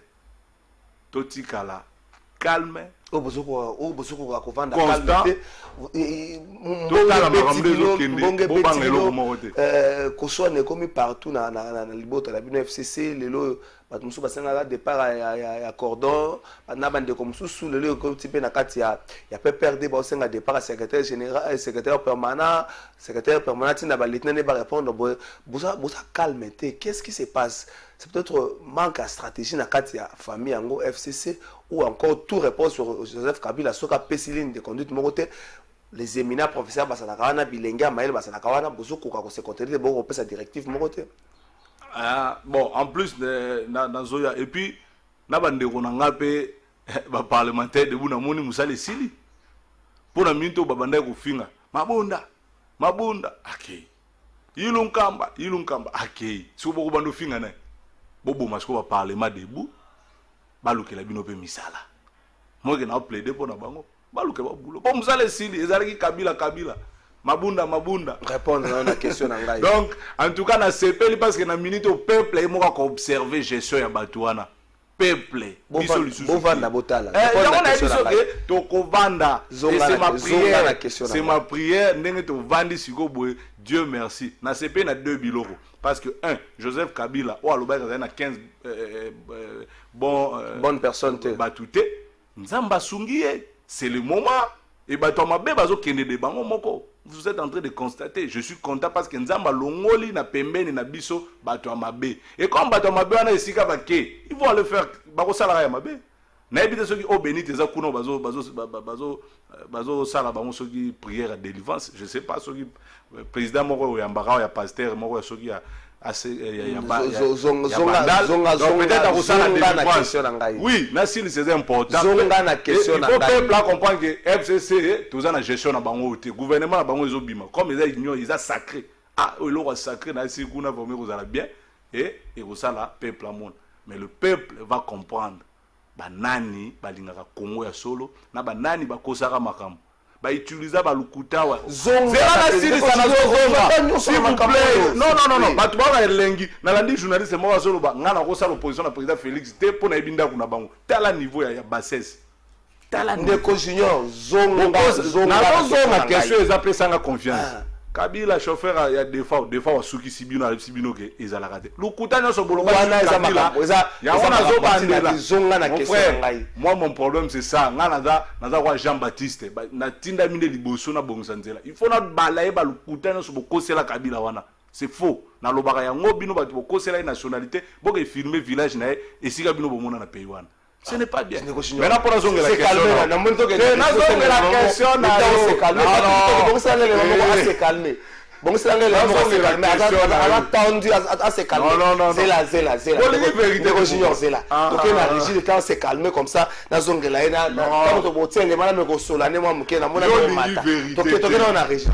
to tikala calme. Koswane komi partout na libota la bino FCC lelo bato musu basanga départ ya cordon na bande comme sous lelo ko type na kati ya PPRD ba senga départ secrétaire général secrétaire permanent na ba lieutenant ba répondre boza calme. Qu'est-ce qui se passe? C'est peut-être manque de stratégie na kati ya famille yango FCC ou encore tout repose sur Joseph Kabila soka pésiline de conduite mokote. Les éminents professeurs basanakawana bilenga maël basanakawana bozuko ka se contenir bon repose sa directive mokote. Bon, en plus de Zoya et puis na bande ko nanga pe ba parlementaire de buna moni musale sili pour na minto babanda ko finga mabunda akei ilunkamba akei si boko bando finga na bobo masko ba parlement debout balukela bino pe misala moi que na plaider pour na bango baluke ba bulo bon musale sili ezalaki kabila mabunda répondre à la question ngai. Donc en tout cas na sepeli parce que na minute au peuple et moi ko observer gestion ya batuana peuple biso lisusu bovanda botala on a dit que to kovanda c'est ma prière ndenge to vandi siko boye Dieu merci na sepeli na deux biloko parce que un Joseph Kabila o alobaka na 15 bonne personne te batute nzamba sungiye c'est le moment et bato mabe bazo kende de bango moko. Vous êtes en train de constater, je suis content parce que Nzamba longoli na pembeni na biso bato mabe. Et comme bato mabe wana esika bake, ils vont aller faire bako sala ya mabe. Na ebite soki o benite za kuno bazo sala bango soki prière à délivrance, je sais pas soki président moko ya mbaka ya pasteur moko soki ya oui, merci, c'est important. Il faut que comprendre que FCC, tout ça la gestion na bango te gouvernement na bango ezobima comme ils ignorent, ils a sacré. Ah, il aura sacré na si kuna vraiment vous allez bien et ça la peuple monde. Mais le peuple va comprendre. Ba nani balingaka Congo ya solo na ba nani ba kosaka makambo. Ba utiliser ba lukutawa zera na siri sana zonga s'il vous plaît non batu ba elengi na landi journaliste mo wasolo ba ngana ko sa l'opposition na président Félix te pona ebinda kuna bango tala niveau ya bassesse tala ndeko junior zonga na question ezapre sanga confiance Kabila chauffeur ya des fois wasuki sibino ke ezala kate lukuta nyoso bolonga ya wana zobandela zonga na question ngai. Moi mon problème c'est ça ngana naza kwa Jean Baptiste na tinda mine liboso na bongisa nzela il faut na balaye ba lukuta nyoso bokosela Kabila wana c'est faux na lobaka yango bino ba bokosela nationalité boke filmer village na esika bino bomona na pays wana. Ce n'est pas bien. Maintenant pour la question. C'est calmé. C'est calmé. Bon, c'est calmé. Attendu à se calmer. C'est là. C'est la régie de temps c'est calmé comme ça. Dans zone de la haine. Quand on botte les malades me consolent. Ne moi mouké na mona me mata. Toké on a régie.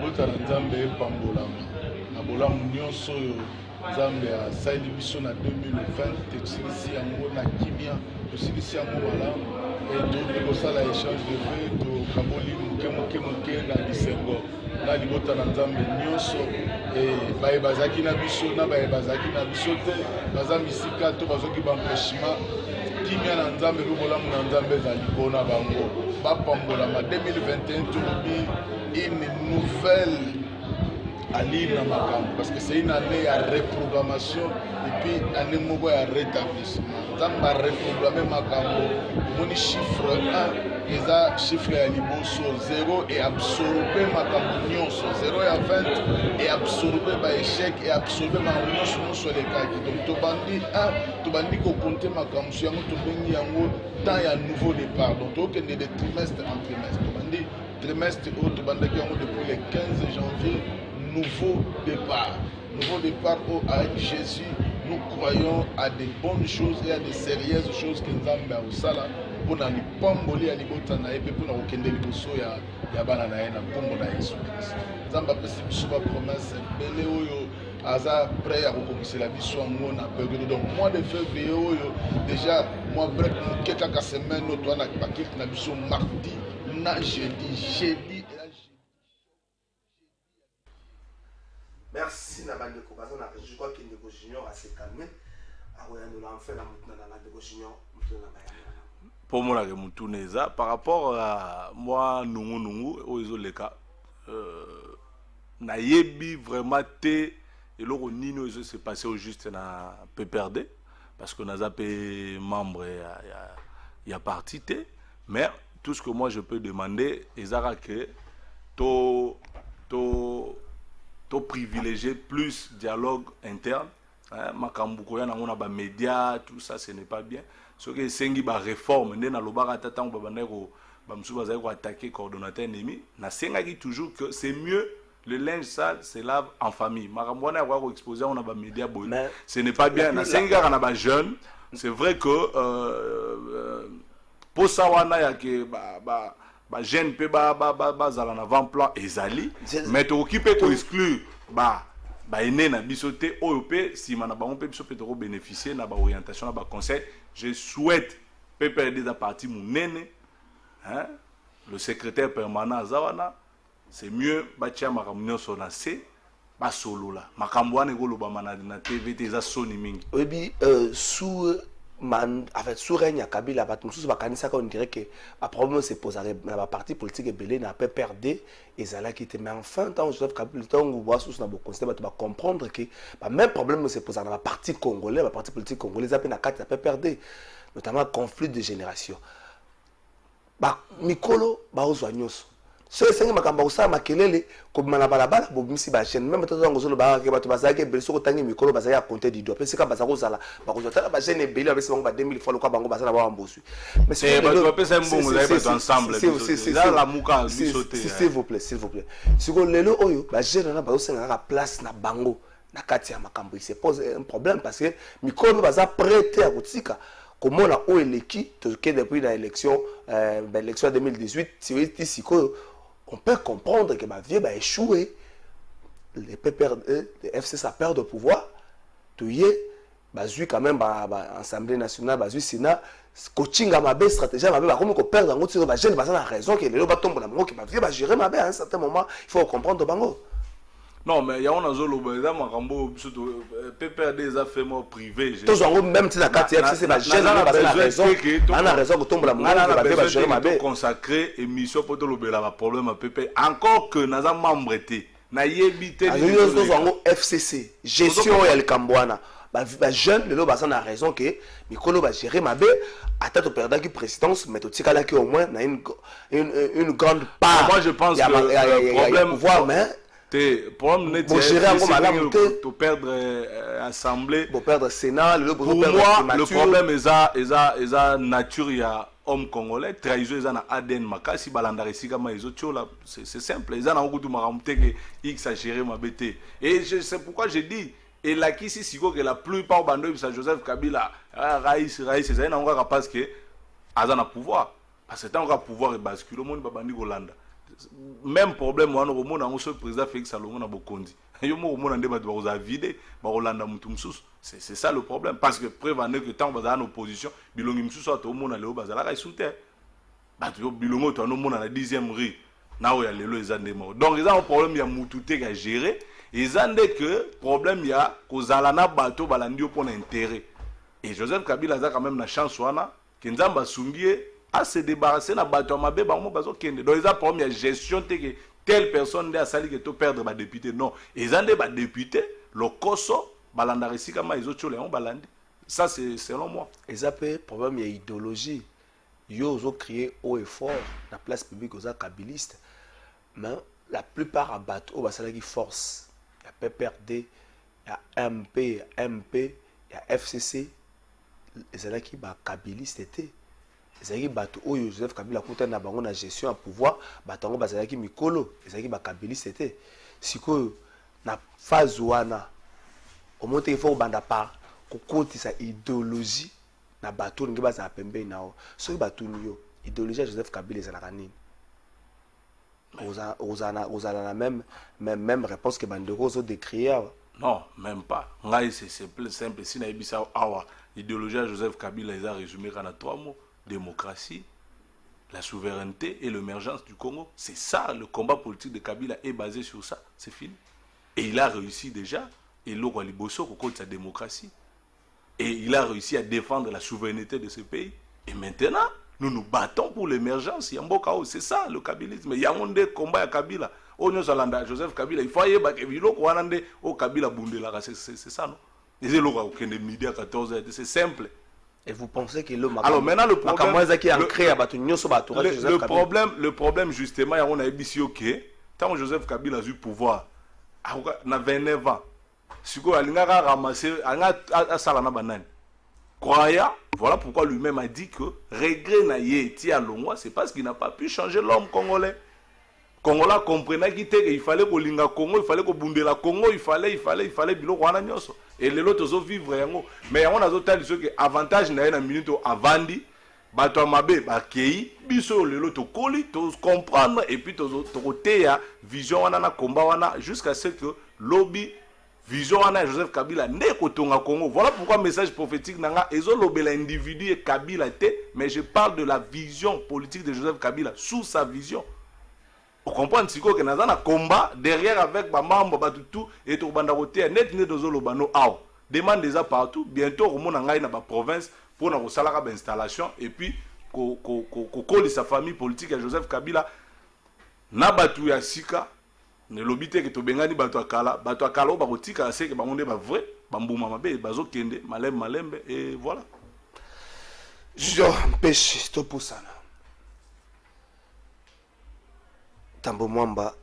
Botala Nzambe epambolama na bolamu nyonso oyo Nzambe asaili biso na 2020 tosilisi yango na kimia tosilisi yango malamu tokosala échange de vues tokaboli moke na lisengo na libota na Nzambe nyonso bayebazaki na biso na bayebazaki na biso te baza misika to bazoki bampeshima kimia na Nzambe pe bolamu na Nzambe ezali mpona bango bapambolama 2021 tolobi une nouvelle année dans ma gamme parce que c'est une année à reprogrammation et puis année moko à rétablissement. Dans ma reprogrammer ma gamme, mon chiffre 1 et ça chiffre à liboso 0 et absorber ma gamme nyonso 0 à 20 et absorber ma échec et absorber ma nyonso sur les cas. Donc to bandi ko compter ma gamme sur yango to bengi yango temps ya nouveau départ. Donc to kende de trimestre en trimestre. To bandi trimestre haut depuis le 15 janvier, nouveau départ. Nouveau départ avec Jésus, nous croyons à des bonnes choses et à des sérieuses choses que nous avons au sala pour nous pamboli à l'ibotana et pour nous kende liboso ya bana na ena pombo na Yesu Christ. Nzamba pesi biso ba promesse bele oyo aza prêt à recommencer la vie soit moi na période donc mois de février oyo déjà moi break mon keka semaine no to na pakit na biso mardi na jeudi aussi na bande ko baza na je crois que Ndeko Junior a se calmé akoya no l'enfer na mutuna na Ndeko Junior mutuna na bayana pour moi la mutuna eza par rapport à moi nungu ozo leka na yebi vraiment té et loko nini ozo se passer au juste na PPRD parce que naza pe membre ya parti té mais tout ce que moi je peux demander ezara que to privilégier plus dialogue interne makambu koya nango na ba média tout ça ce n'est pas bien ce que sengi ba réforme ndena lobaka tata ngo babanda ko ba msuba bazali ko attaquer coordonnateur ennemi na sengaki toujours que c'est mieux le linge sale se lave en famille makambu wana ko exposer on a ba média boy ce n'est pas bien na sengi kana ba jeune c'est vrai que pour ça wana ya que ba jeune pe ba zala na avant-plan ezali mais to occupé to exclure ba ene na bisoté OEP si mana ba on peut biso peut bénéficier na ba orientation na ba conseil je souhaite PPRD da parti munene hein le secrétaire permanent zawana c'est mieux ba tia makamnyo sona C ba solo la makambo wana ko loba na TV te za soni mingi obi sous man avec sous règne ya Kabila bat mususu bakanisa ka on dirait que ba problème se poserait na ba parti politique belé na PPRD ezala qui te mais enfin tant Joseph Kabila tant ou bois sous na bo conseil ba comprendre que ba même problème se pose na ba parti congolais ba parti politique congolais za pe na carte ya PPRD notamment conflit de génération ba mikolo ba ozwa nyoso so esengi makambo osala makelele kobima na balabala bobimisi bachaine même toza ngozolo baake bato bazalaki ebele soki otangi mikolo bazali ya compte du doigt mpe sika baza kozala bakozwa tala bachaine ebele bapesi bango ba 2000 fois lokwa bango baza na bawamboswi s'il vous plaît sikoyo lelo oyo bajeune na bazosenga kaka place na bango na kati ya makambo il se pose un problème parce que mikolo mpe baza prêt ya kotika komona oyo eleki toke depuis la élection élection 2018 si sikoyo on peut comprendre que ma vie va échouer. Les PPRD, les FC, ça perd de pouvoir. Tu y es, basui quand même, Assemblée nationale, basui Sénat, coaching à ma belle stratégie, ma belle, comme qu'on perd dans notre jeune, parce qu'on a raison que les lots tombent dans mon qui va vivre, gérer ma belle à un certain moment, il faut comprendre bango. Non, mais il y a un azolo, PPRD a fait mort privé. Tous en même si la carte FC, c'est jeune, on a raison que tombe la mon qui va gérer ma belle. Consacré émission pour tout le problème à PP. Encore que nous avons membre été, na yebité. Tous en FCC, gestion et le Cambouana. Jeune, le loba a raison que Mikolo va gérer ma belle. À tête au perdant qui présidence, mais tout ce cas là qui au moins une grande part. Moi je pense que le problème pouvoir, mais problème net de perdre assemblée pour perdre Sénat pour moi le problème est à nature il y a homme congolais trahison ils na ADN makasi balanda resika ma ezotiola c'est simple ils na okutu makamute que x a géré ma BT et c'est pourquoi je dis et là qui si que la plupart bando bisa Joseph Kabila Raïs c'est na ngaka parce que azana pouvoir parce que tant qu'on pouvoir et bascule le monde babandi Golanda même problème wana ko mona ngoso président Félix Salomon na Bokondi yo mo mona ndeba ba ko za vide ba Rolanda mutu msusu c'est ça le problème parce que prévenir que tant baza en opposition bilongi msusu ato mona leo bazala ka soutien ba to bilongo to no mona na 10e rue na o ya lelo ezande mo donc ils ont un problème ya mutu te ka gérer ezande que problème ya ko zala na bato balandi pour intérêt et Joseph Kabila za quand même na chance wana que nzamba sungie à se débarrasser na bato mabe bango bazo kende donc ils ont problème de gestion que telle personne a sali que to perdre ba député non ils ont des ba député le koso balanda resika ma izo tchole on balandi ça c'est selon moi ils ont problème il y a idéologie yo ont créé haut et fort la place publique aux kabilistes mais la plupart à bateau ba sala qui force il y a PPRD il y a MP il y a FCC ils ont qui ba kabiliste était ezaki bato oyo Joseph Kabila kuta na bango na gestion ya pouvoir batango bazalaki mikolo ezaki ba kabiliste te sikoyo na phase wana au moins il faut banda par kokotisa idéologie na bato ngi bazala pembeni nao soki bato niyo idéologie ya Joseph Kabila ezalaka nini ozala na même réponse que bandeko ozo décrire non même pas ngai c'est plus simple si na ebisa awa idéologie ya Joseph Kabila eza résumé kana 3 mots démocratie, la souveraineté et l'émergence du Congo. C'est ça, le combat politique de Kabila est basé sur ça. C'est fini. Et il a réussi déjà. Et l'Oro Liboso, au côté de sa démocratie. Et il a réussi à défendre la souveraineté de ce pays. Et maintenant, nous nous battons pour l'émergence. C'est ça le kabylisme. Il y a un combat à Kabila. Joseph Kabila, il faut y aller au Kabila Bundela. C'est ça, non? C'est simple. Et vous pensez que le alors maintenant le problème justement, on a dit que tant Joseph Kabila a eu pouvoir, na 29 ans, si vous avez ramassé à Salana Banane. Croyant, voilà pourquoi lui-même a dit que regret naïe tia longwa, c'est parce qu'il n'a pas pu changer l'homme congolais. Congolais comprenait qu'il fallait que linga Congo, il fallait que bundela Congo, il fallait bilo wana nyoso. Et les autres zo vivre yango. Mais on a zotal que avantage na une minute avandi, bato mabe ba kei, biso les autres koli, tous comprendre et puis tous côté ya vision wana na combat wana jusqu'à ce que lobby vision wana Joseph Kabila ne kotonga Congo. Voilà pourquoi message prophétique nanga ezo lobela individu et Kabila te, mais je parle de la vision politique de Joseph Kabila sous sa vision. Vous comprenez que nous avons un combat derrière avec les membres tout et tout banda côté net net dans lobano aw demande déjà partout bientôt au monde dans la province pour na salara installation et puis ko sa famille politique à Joseph Kabila na batu ya sika ne lobité que to bengani batu akala ba kotika c'est que ba monde ba vrai ba mbuma mabe bazo kende malembe et voilà Jean Pêche to poussana Tambo Mwamba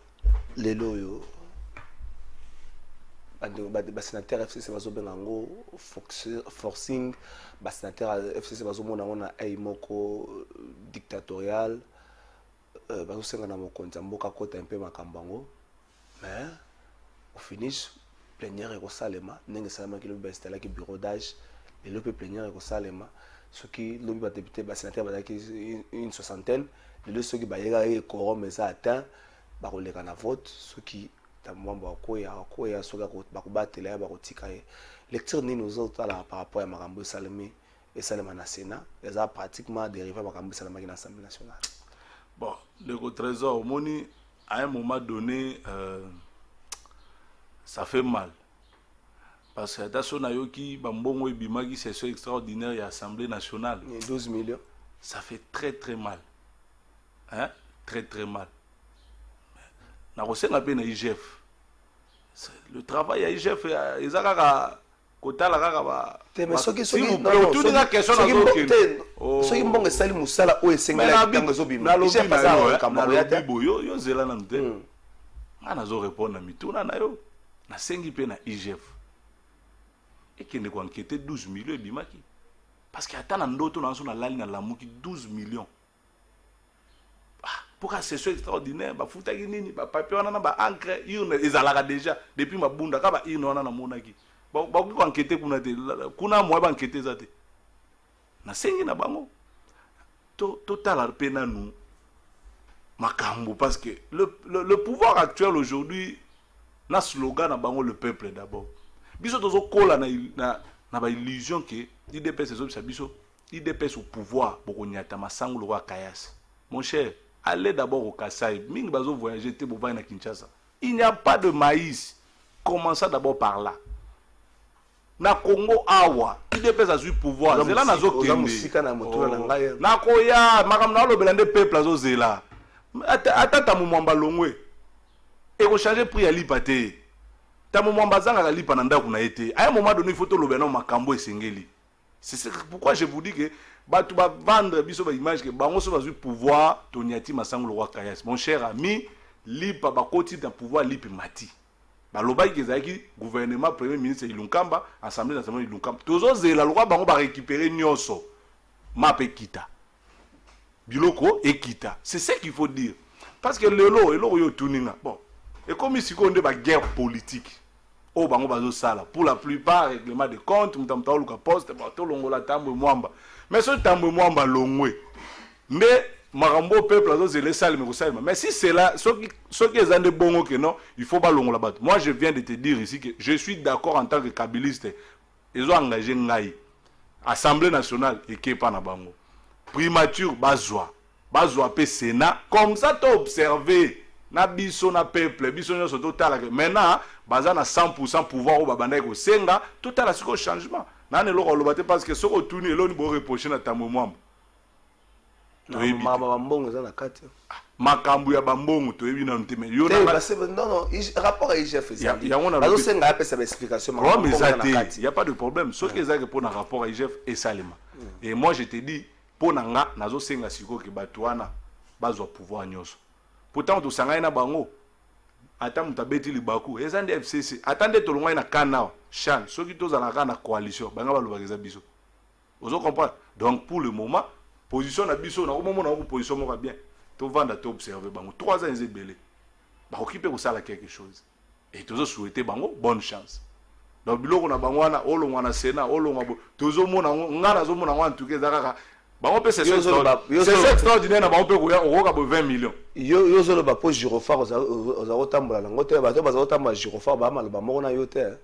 lelo yo sénateur FCC bazo bengango forcing sénateur FCC bazo mona na moko dictatorial bazo senga na mokonza mboka kota un peu makambango mais au finish plénière et salema ndenge salema ki lobi installer ki bureau d'âge et le plénière et salema ce qui lobi ba député ba sénateur ba une soixantaine les ceux qui bayega et quorum mais ça atteint ba koleka na vote ceux qui tamwamba koya soka ko ba kobatela ba kotika lecture ni nous autres là par rapport à makambo salemi et salema na Sénat ils ont pratiquement dérivé makambo salema na Assemblée nationale. Bon, le trésor moni à un moment donné ça fait mal parce que attention na yoki bambongo ebimaki session extraordinaire à l'Assemblée nationale 12 millions ça fait très mal. Hein? Très mal. Na kosenga pe na IGF. Le travail à IGF ezaka kotala kaka ba. Mais ce qui tout la question na zo. Ce qui mbonga sali musala o esengela kango zo bima. IGF pasa kambo ya bibo yo zela na mte. Ana zo répondre na mituna na yo. Na sengi pe na IGF. Et qui ne ko enquêter 12 millions bimaki. Parce que atana ndoto na so na lali na lamuki 12 millions. Pour que c'est extraordinaire, bah fouta nini, bah papier on a bah encre, ils ont déjà depuis ma bunda, quand bah ils n'ont pas na monaki. Bah quoi enquêter pour na te, kuna moi bah enquêter ça te. Na sengi na bango. Total arpe na nous. Makambo parce que le pouvoir actuel aujourd'hui, na slogan na bango le peuple d'abord. Biso tozo kola na ba illusion que IDPS c'est ça biso, IDPS au pouvoir pour nyata masango le roi Kayas. Mon cher, allez d'abord au Kasaï. Ming bazo voyager te boba na Kinshasa. Il n'y a pas de maïs. Commençons d'abord par là. Na Congo awa, IDPS a eu pouvoir. Zela na zo kende. Na koya, makam na lo belande peuple azo zela. Atata mu mwamba longwe. Et ko changer prix à lipate. Ta mu mwamba zanga ka lipa na ndaku na été. À un moment donné, il faut to lo beno makambo esengeli. C'est pourquoi je vous dis que tu vas vendre biso ba image que bango so bazui pouvoir toniati masango le roi Kayas. Mon cher ami, lipa ba koti d'un pouvoir lipi mati. Ba lobai ke zaki gouvernement premier ministre Ilunkamba, assemblée nationale Ilunkamba. Tozo zela le roi bango ba récupérer nyoso. Map ekita. Biloko ekita. C'est ce qu'il faut dire. Parce que lelo yo tuninga. Bon. Et comme ici on de ba guerre politique. Oh bango bazo sala pour la plupart règlement de compte mutamta luka poste bato longola tambo mwamba mais ce tambo mwamba longwe mais marambo peuple azo zele sale mais ko mais si c'est là ceux qui ezande bongo que non il faut pas longola bato. Moi je viens de te dire ici que je suis d'accord en tant que kabiliste ils ont engagé ngai Assemblée nationale et kepa na bango primature bazwa pe Sénat comme ça tu observé na biso na peuple biso nyonso totala ke maintenant baza na 100% pouvoir o babandaki kosenga totala siko changement nani eloko aloba te parce que soko otuni eloni boreproche na ntambo mwambo bambongo eza na kati makambo ya bambongo toyebi nano te mais non rapport à IGF bazosenga apesa baexplication il y a pas de problème soki ezalaki mpo na rapport à IGF esalema et moi je te dis mpo na nga nazosenga sikoki bato wana bazwa pouvoir nyonso pourtant tosangani na bango ata moto abeti libaku eza nde FCC ata nde tolongwani na kana chan soki tozalaka na coalition banga balobaka eza biso ozo comprendre donc pour le moment position na biso na komomona ko position moko bien tovanda to observer bango 3 ans ezebele bakoki mpe kosala quelque chose et tozo souhaiter bango bonne chance donc biloko na bango wana olongwa na Sénat olongwa tozomona nga nazomona ngo en tout cas ezaka bango pe c'est extraordinaire na bango pe okoka bo 20 millions yo zolo ba po Girofard oza tambola nango te bato baza tambola Girofard ba maloba moko na yo te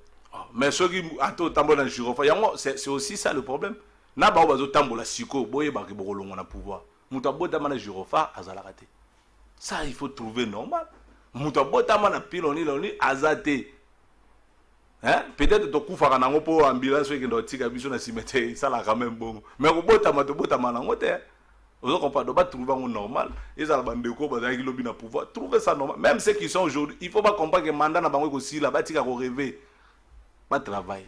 mais soki ato tambola na Girofard yango c'est aussi ça le problème na ba bazo tambola siko boye ba ke bokolongwa na pouvoir muta botama na Girofard azalaka te ça il faut trouver normal muta botama na piloni azate hein peut-être to kufaka nango po ambulance ke ndo tika biso na cimetière ça la quand même bon mais ko botama nango te ozo comprendre ba trouver ngo normal ezala bandeko bazaki lobi na pouvoir trouver ça normal même ceux qui sont aujourd'hui il faut pas comprendre que mandat na bango ko sila ba tika ko rêver pas travail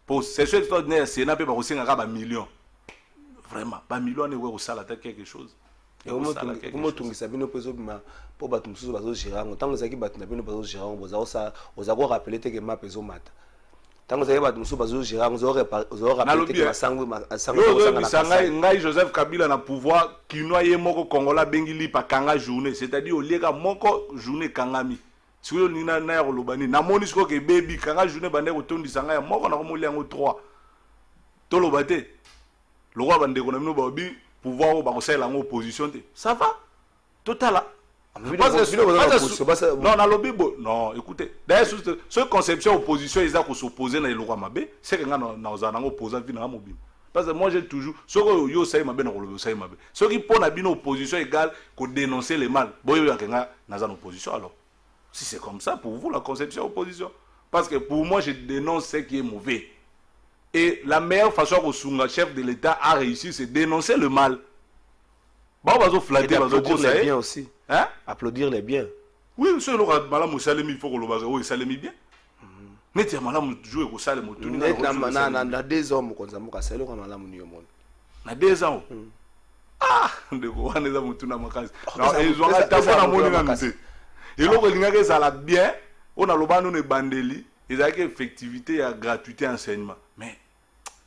pour c'est extraordinaire c'est na pe ba ko singa ka ba millions vraiment ba millions ne ko sala ta quelque chose comment tungisa bino peso bima po bato mususu bazo girango tango zaki bato na bino bazo girango boza ko rappeler te ke ma peso mata tango zaki bato mususu bazo girango zo rappeler te ke masango ngai Joseph Kabila na pouvoir kinoa ye moko kongola bengi lipa kanga journée c'est-à-dire olieka moko journée kangami siko ni na ya kolobani na moni siko ke baby kanga journée bande ko tondisa ngai moko na ko molia ngo 3 to lobate le roi bande ko na mino babi pouvoir ba kosala en opposition te ça va total non na lobby non écoutez d'ailleurs ce conception opposition ils a ko s'opposer na eloko mabe c'est que nga na ozana ngo opposant vina na mobile parce que moi j'ai toujours ce que yo sai mabe na ko lobi sai mabe ce qui pona bino opposition égale ko dénoncer le mal boyo ya kenga na za opposition alors si c'est comme ça pour vous la conception opposition parce que pour moi je dénonce ce qui est mauvais. Et la meilleure façon que le chef de l'État a réussi, c'est dénoncer le mal. Bah, on va flatter, on va dire les biens aussi. Hein? Applaudir les biens. Oui, c'est le Madame Salemi, il faut que le base, oui, Salemi bien. Mais tu as Madame jouer au Salem, tu n'as des hommes comme ça, moi, c'est le Madame Niomon. Na des ans. Ah, de quoi on est à Moutuna Makas. Non, ils ont un tabou à mon et l'autre, il y a ça bien, on a le ban de bandeli, ils ont effectivité et gratuité enseignement. Mais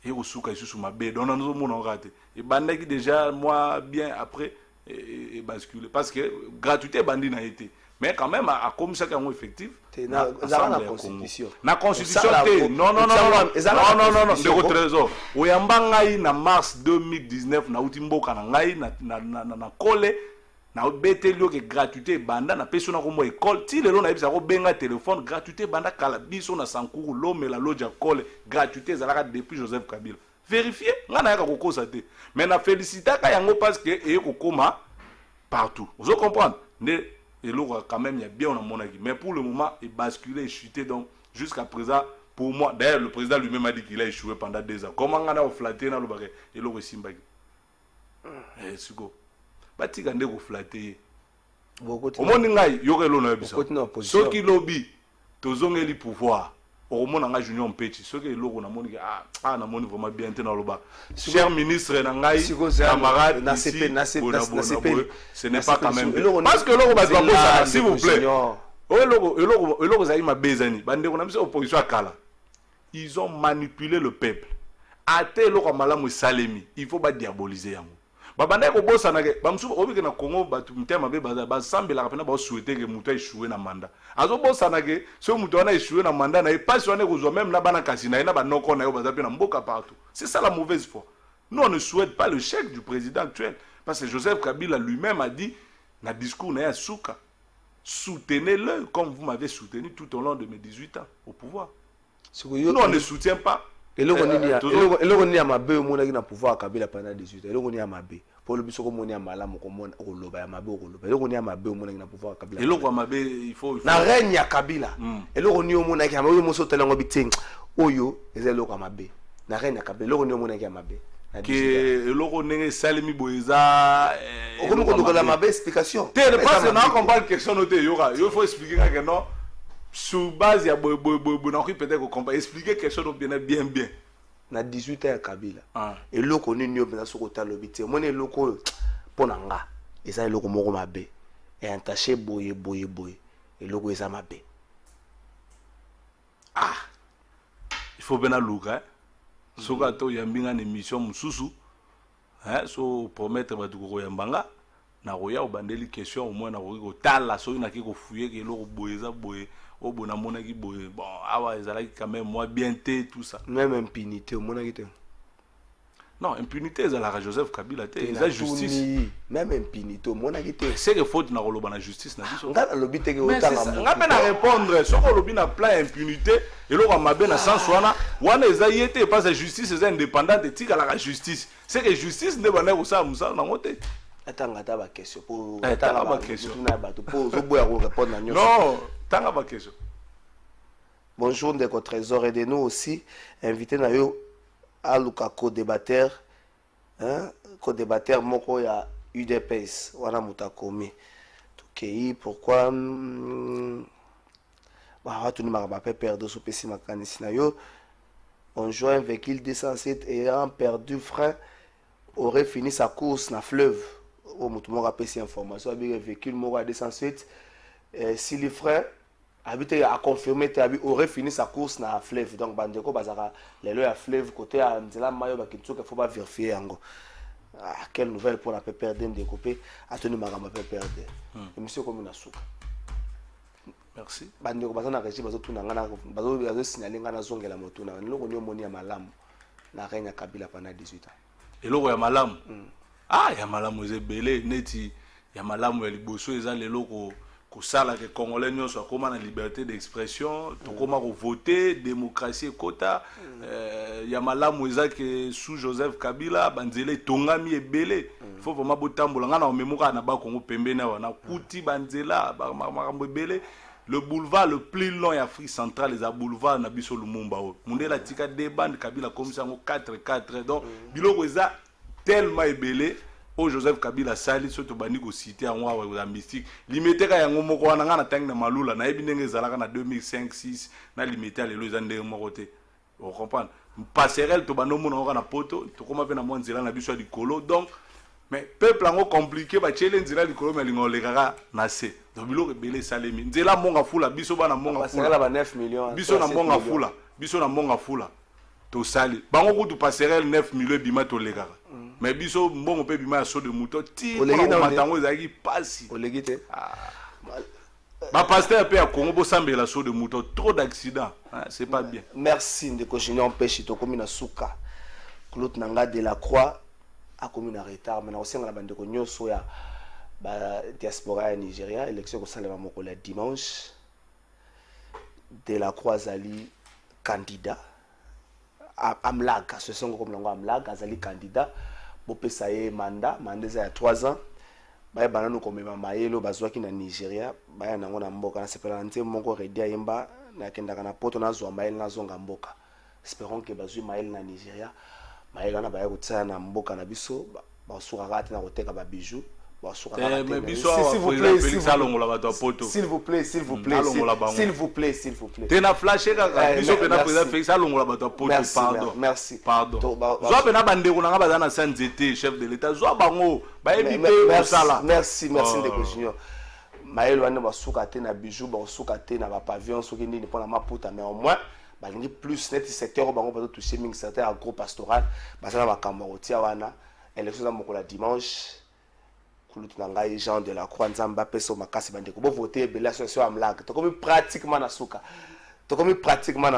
et au souka sous ma baie, on a nos mots raté. Et bandaki déjà moi bien après et basculer parce que gratuité bandi n'a été. Mais quand même à comme ça qu'on effectif. Na constitution. Na constitution non de votre trésor. Oyamba ngai na mars 2019 na utimboka na ngai na kole na betelio ke gratuité banda na peso na komo école ti lelo na ebisa ko benga téléphone gratuité banda kala biso na sankuru lomela loja kole gratuité zalaka depuis Joseph Kabila vérifier ngana yaka kokosa te mais na félicitaka yango parce que e kokoma partout vous comprenez ne eloko quand même il y a bien on a monaki mais pour le moment il basculé et chuté donc jusqu'à présent pour moi d'ailleurs le président lui-même a dit qu'il a échoué pendant 2 ans comment ngana o flatter na lobake eloko simbaki siko batika nde ko flatter omoni ngai yokelo na biso soki lobi tozongeli pouvoir omona nga Junior Mpechi soki eloko na moni na moni vraiment bien te na loba cher ministre na ngai camarade na ce n'est pas quand même parce que loko bazwa bosa s'il vous plaît eloko zali mabezani bande ko na biso opposition akala ils ont manipulé le peuple ate eloko malamu salemi il faut ba diaboliser yango babanda ko bosa na ke bamsu obike na Congo batu mtema be ba sambela kapena ba souhaiter que mutu échouer na mandat azo bosa na ke so mutu ana échouer na mandat na pas sur ne ko même na bana kasina na ba noko na yo ba zapi na mboka partout c'est ça la mauvaise foi. Nous on ne souhaite pas le chèque du président actuel parce que Joseph Kabila lui-même a dit na discours na Souka soutenez-le comme vous m'avez soutenu tout au long de mes 18 ans au pouvoir. Nous on ne soutient pas eloko nini ya mabe omonaki na pouvoir Kabila pendant 18 ans eloko nini ya mabe pour le biso komoni ya malamu komona okoloba ya mabe okoloba eloko nini ya mabe omonaki na pouvoir Kabila eloko ya mabe il faut na règne ya Kabila eloko nini omonaki ya mabe moso telango biteng oyo eza eloko ya mabe na règne ya Kabila eloko nini omonaki ya mabe que eloko ndenge salemi boyeza okomi kolokola mabe explication te parce que na comprendre question note yoka il faut expliquer que non sur base ya boy na peut-être comprendre expliquer quelque chose bien na 18 ans ya Kabila eloko nini obena soko talobi te moni eloko pona nga eza eloko moko mabe et entaché boye eloko eza mabe il faut bena luka soka to yambinga na émission mususu so promettre batu ko yambanga na roya obandeli question au moins na ko tala so na ki ko fouiller que eloko boyeza boye au bon amona ki boye bon awa ezalaki quand même moi bien té tout ça même impunité au mona ki te non impunité ezalaka Joseph Kabila te eza justice même impunité au mona ki te c'est que faute na koloba na justice na biso nga lobi te ke otanga nga pe na répondre soko lobi na plan impunité eloko mabe na sens wana eza yete parce que justice eza indépendante tika la justice c'est que justice ne bana ko sa musa na ngote atanga ta ba question pour atanga ba question na bato pour zo boya ko répondre na nyonso non tanga ba question. Bonjour Ndeko Trésor, aidez-nous aussi invité na yo à Luka co-débatteur co-débatteur moko ya UDPS wana mutakomi tokei pourquoi watu ni maraba pe perdre so pesi makanisi na yo bonjour un véhicule 207 ayant perdu frein aurait fini sa course na fleuve o mutu moko apesi information abi véhicule moko à 207 si les freins habité a confirmé que aurait fini sa course na fleuve donc bandeko bazaka lelo ya fleuve côté à nzela mayo bakitsuka faut pas vérifier yango quelle nouvelle pour la pépère d'un découpé a tenu maramba pépère de monsieur comme na souka merci bandeko bazana régie bazo tuna ngana bazo signaler ngana zongela motuna loko nyo moni ya malamu na règne Kabila pendant 18 ans eloko ya malamu ya malamu ezebele neti ya malamu ya liboso eza leloko kosala ke congolais nyonso akoma na liberté d'expression tokoma ko voter démocratie kota ya malamu eza ke sous Joseph Kabila banzela tongami ebele faut vraiment botambola ngana omemoka na ba Kongo pembeni wana kuti banzela makambo ebele le boulevard le plus long en Afrique centrale les boulevard na biso Lumumba o mundela tika de bande Kabila comme ça 4 donc biloko eza tellement ebele o Joseph Kabila sali soto bani ko cité en wa mystique limité ka yango moko wana ngana tangi na malula na yebi ndenge ezalaka na 2005 6 na limité lelo eza ndenge moko te on comprendre passerelle to bano mona na poto to koma pe na mwanzela na biso ya likolo donc mais peuple ango compliqué ba chele nzela likolo mais lingo lekaka na se donc biloko ebele salemi nzela monga fula biso bana monga fula ba 9 millions biso na monga fula biso na monga fula to sali bango kutu passerelle 9 millions bima to lekaka mais biso mbongo pe bima so de mouton ti na matango ezaki pasi olegite ba pasteur pe a Congo bo sambela so de mouton trop d'accidents c'est pas bien merci Ndeko Junior Mpeshi to komi na suka Claude Nanga de la Croix a komi na retard mais na osenga na bandeko nyonso ya ba diaspora ya Nigeria élection ko salema moko la dimanche de la Croix zali candidat Amlag association comme lango Amlag azali candidat bopesa ye mandat eza ya 3 ans baye banano komema mayelo bazwaki na Nigeria baya nango na mboka na sepela nte moko redia yemba na kendaka na poto na zwa mayel na zonga mboka espérons que bazwi mayel na Nigeria mayel na baya kutsa na mboka na biso basuka kati na koteka ba bijoux mais biso s'il vous plaît s'il vous plaît s'il vous plaît s'il vous plaît s'il vous plaît tena flasher kaka biso pena président Félix alongola bato poto pardon merci pardon zwa pena bandeko nanga bazana sanzete chef de l'état zwa bango bayebi pe osala merci Ndeko Junior mayelo wana basuka te na bijoux basuka te na ba pavillon soki ndini pona maputa mais au moins balingi plus net secteur bango bato toucher mingi secteur agro pastoral basala makambo rotia wana élection za mokola dimanche Claude Nanga Jean de la Croix nzamba peso makasi bandeko bo voter bela association Amlag to komi pratiquement na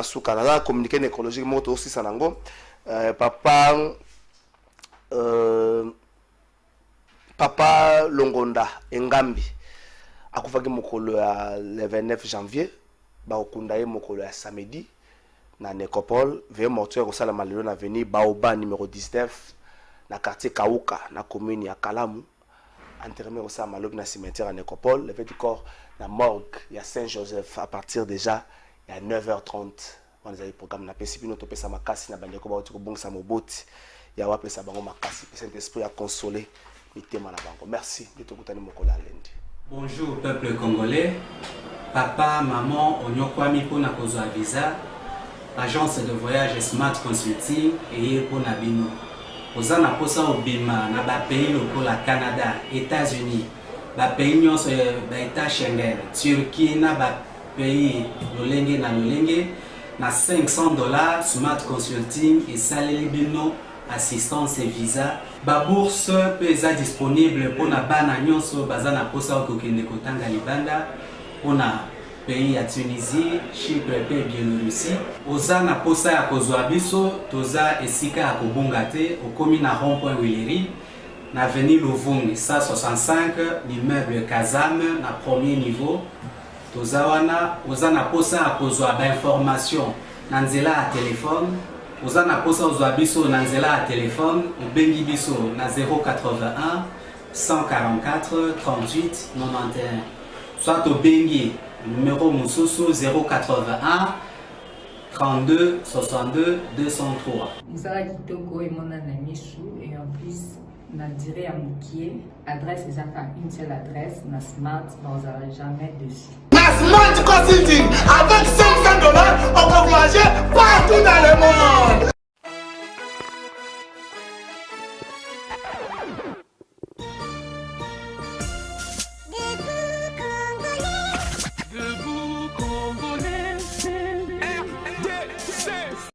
suka na communiquer écologique moto aussi sanango papa Longonda Engambi akufaki mokolo ya le 29 janvier ba okunda ye mokolo ya samedi na Nécropole. Veuillez mortuaire au Salam Alelo na avenue Baoba numéro 19 na quartier Kauka na commune ya Kalamu. Enterré au Salam Alelo na cimetière à Nécropole. Le petit corps na morgue ya Saint-Joseph à partir déjà il y a 9h30. On a programme na pesi bino topesa makasi na bandeko ba otiko bongsa moboti ya wapesa bango makasi Saint-Esprit a consolé mitema na bango. Merci de tokutani mokola lendi. Bonjour peuple congolais. Papa, maman, onyokwami pona kozwa visa. Agence de voyage Smart Consulting et pour Nabino. Aux ana posa obima na ba pays lokola Canada, États-Unis, ba pays nyonso ba État Schengen, Turquie na ba pays lolenge na lolenge na $500 Smart Consulting et saleli bino assistance et visa. Ba bourse peut être disponible pour na bana nyonso bazana posa okokende kotanga libanda pour na pays ya Tunisie, Chypre et Biélorussie. Oza na posa ya kozwa biso, toza esika ya kobunga te, okomi na rond-point Willery, na avenue Louvungi, 165, l'immeuble Kazam, na premier niveau. Toza wana, oza na posa ya kozwa ba information, na nzela ya téléphone. Oza na posa ozwa biso na nzela ya téléphone, obengi biso na 081 144 38 91. Soit obengi numéro Moussousou 081 32 62 203. Moussala Kitoko et mon ami Chou et en plus na diré à Moukié, adresse exacte une seule adresse, na Smart, dans jamais dessus. Na Smart Consulting avec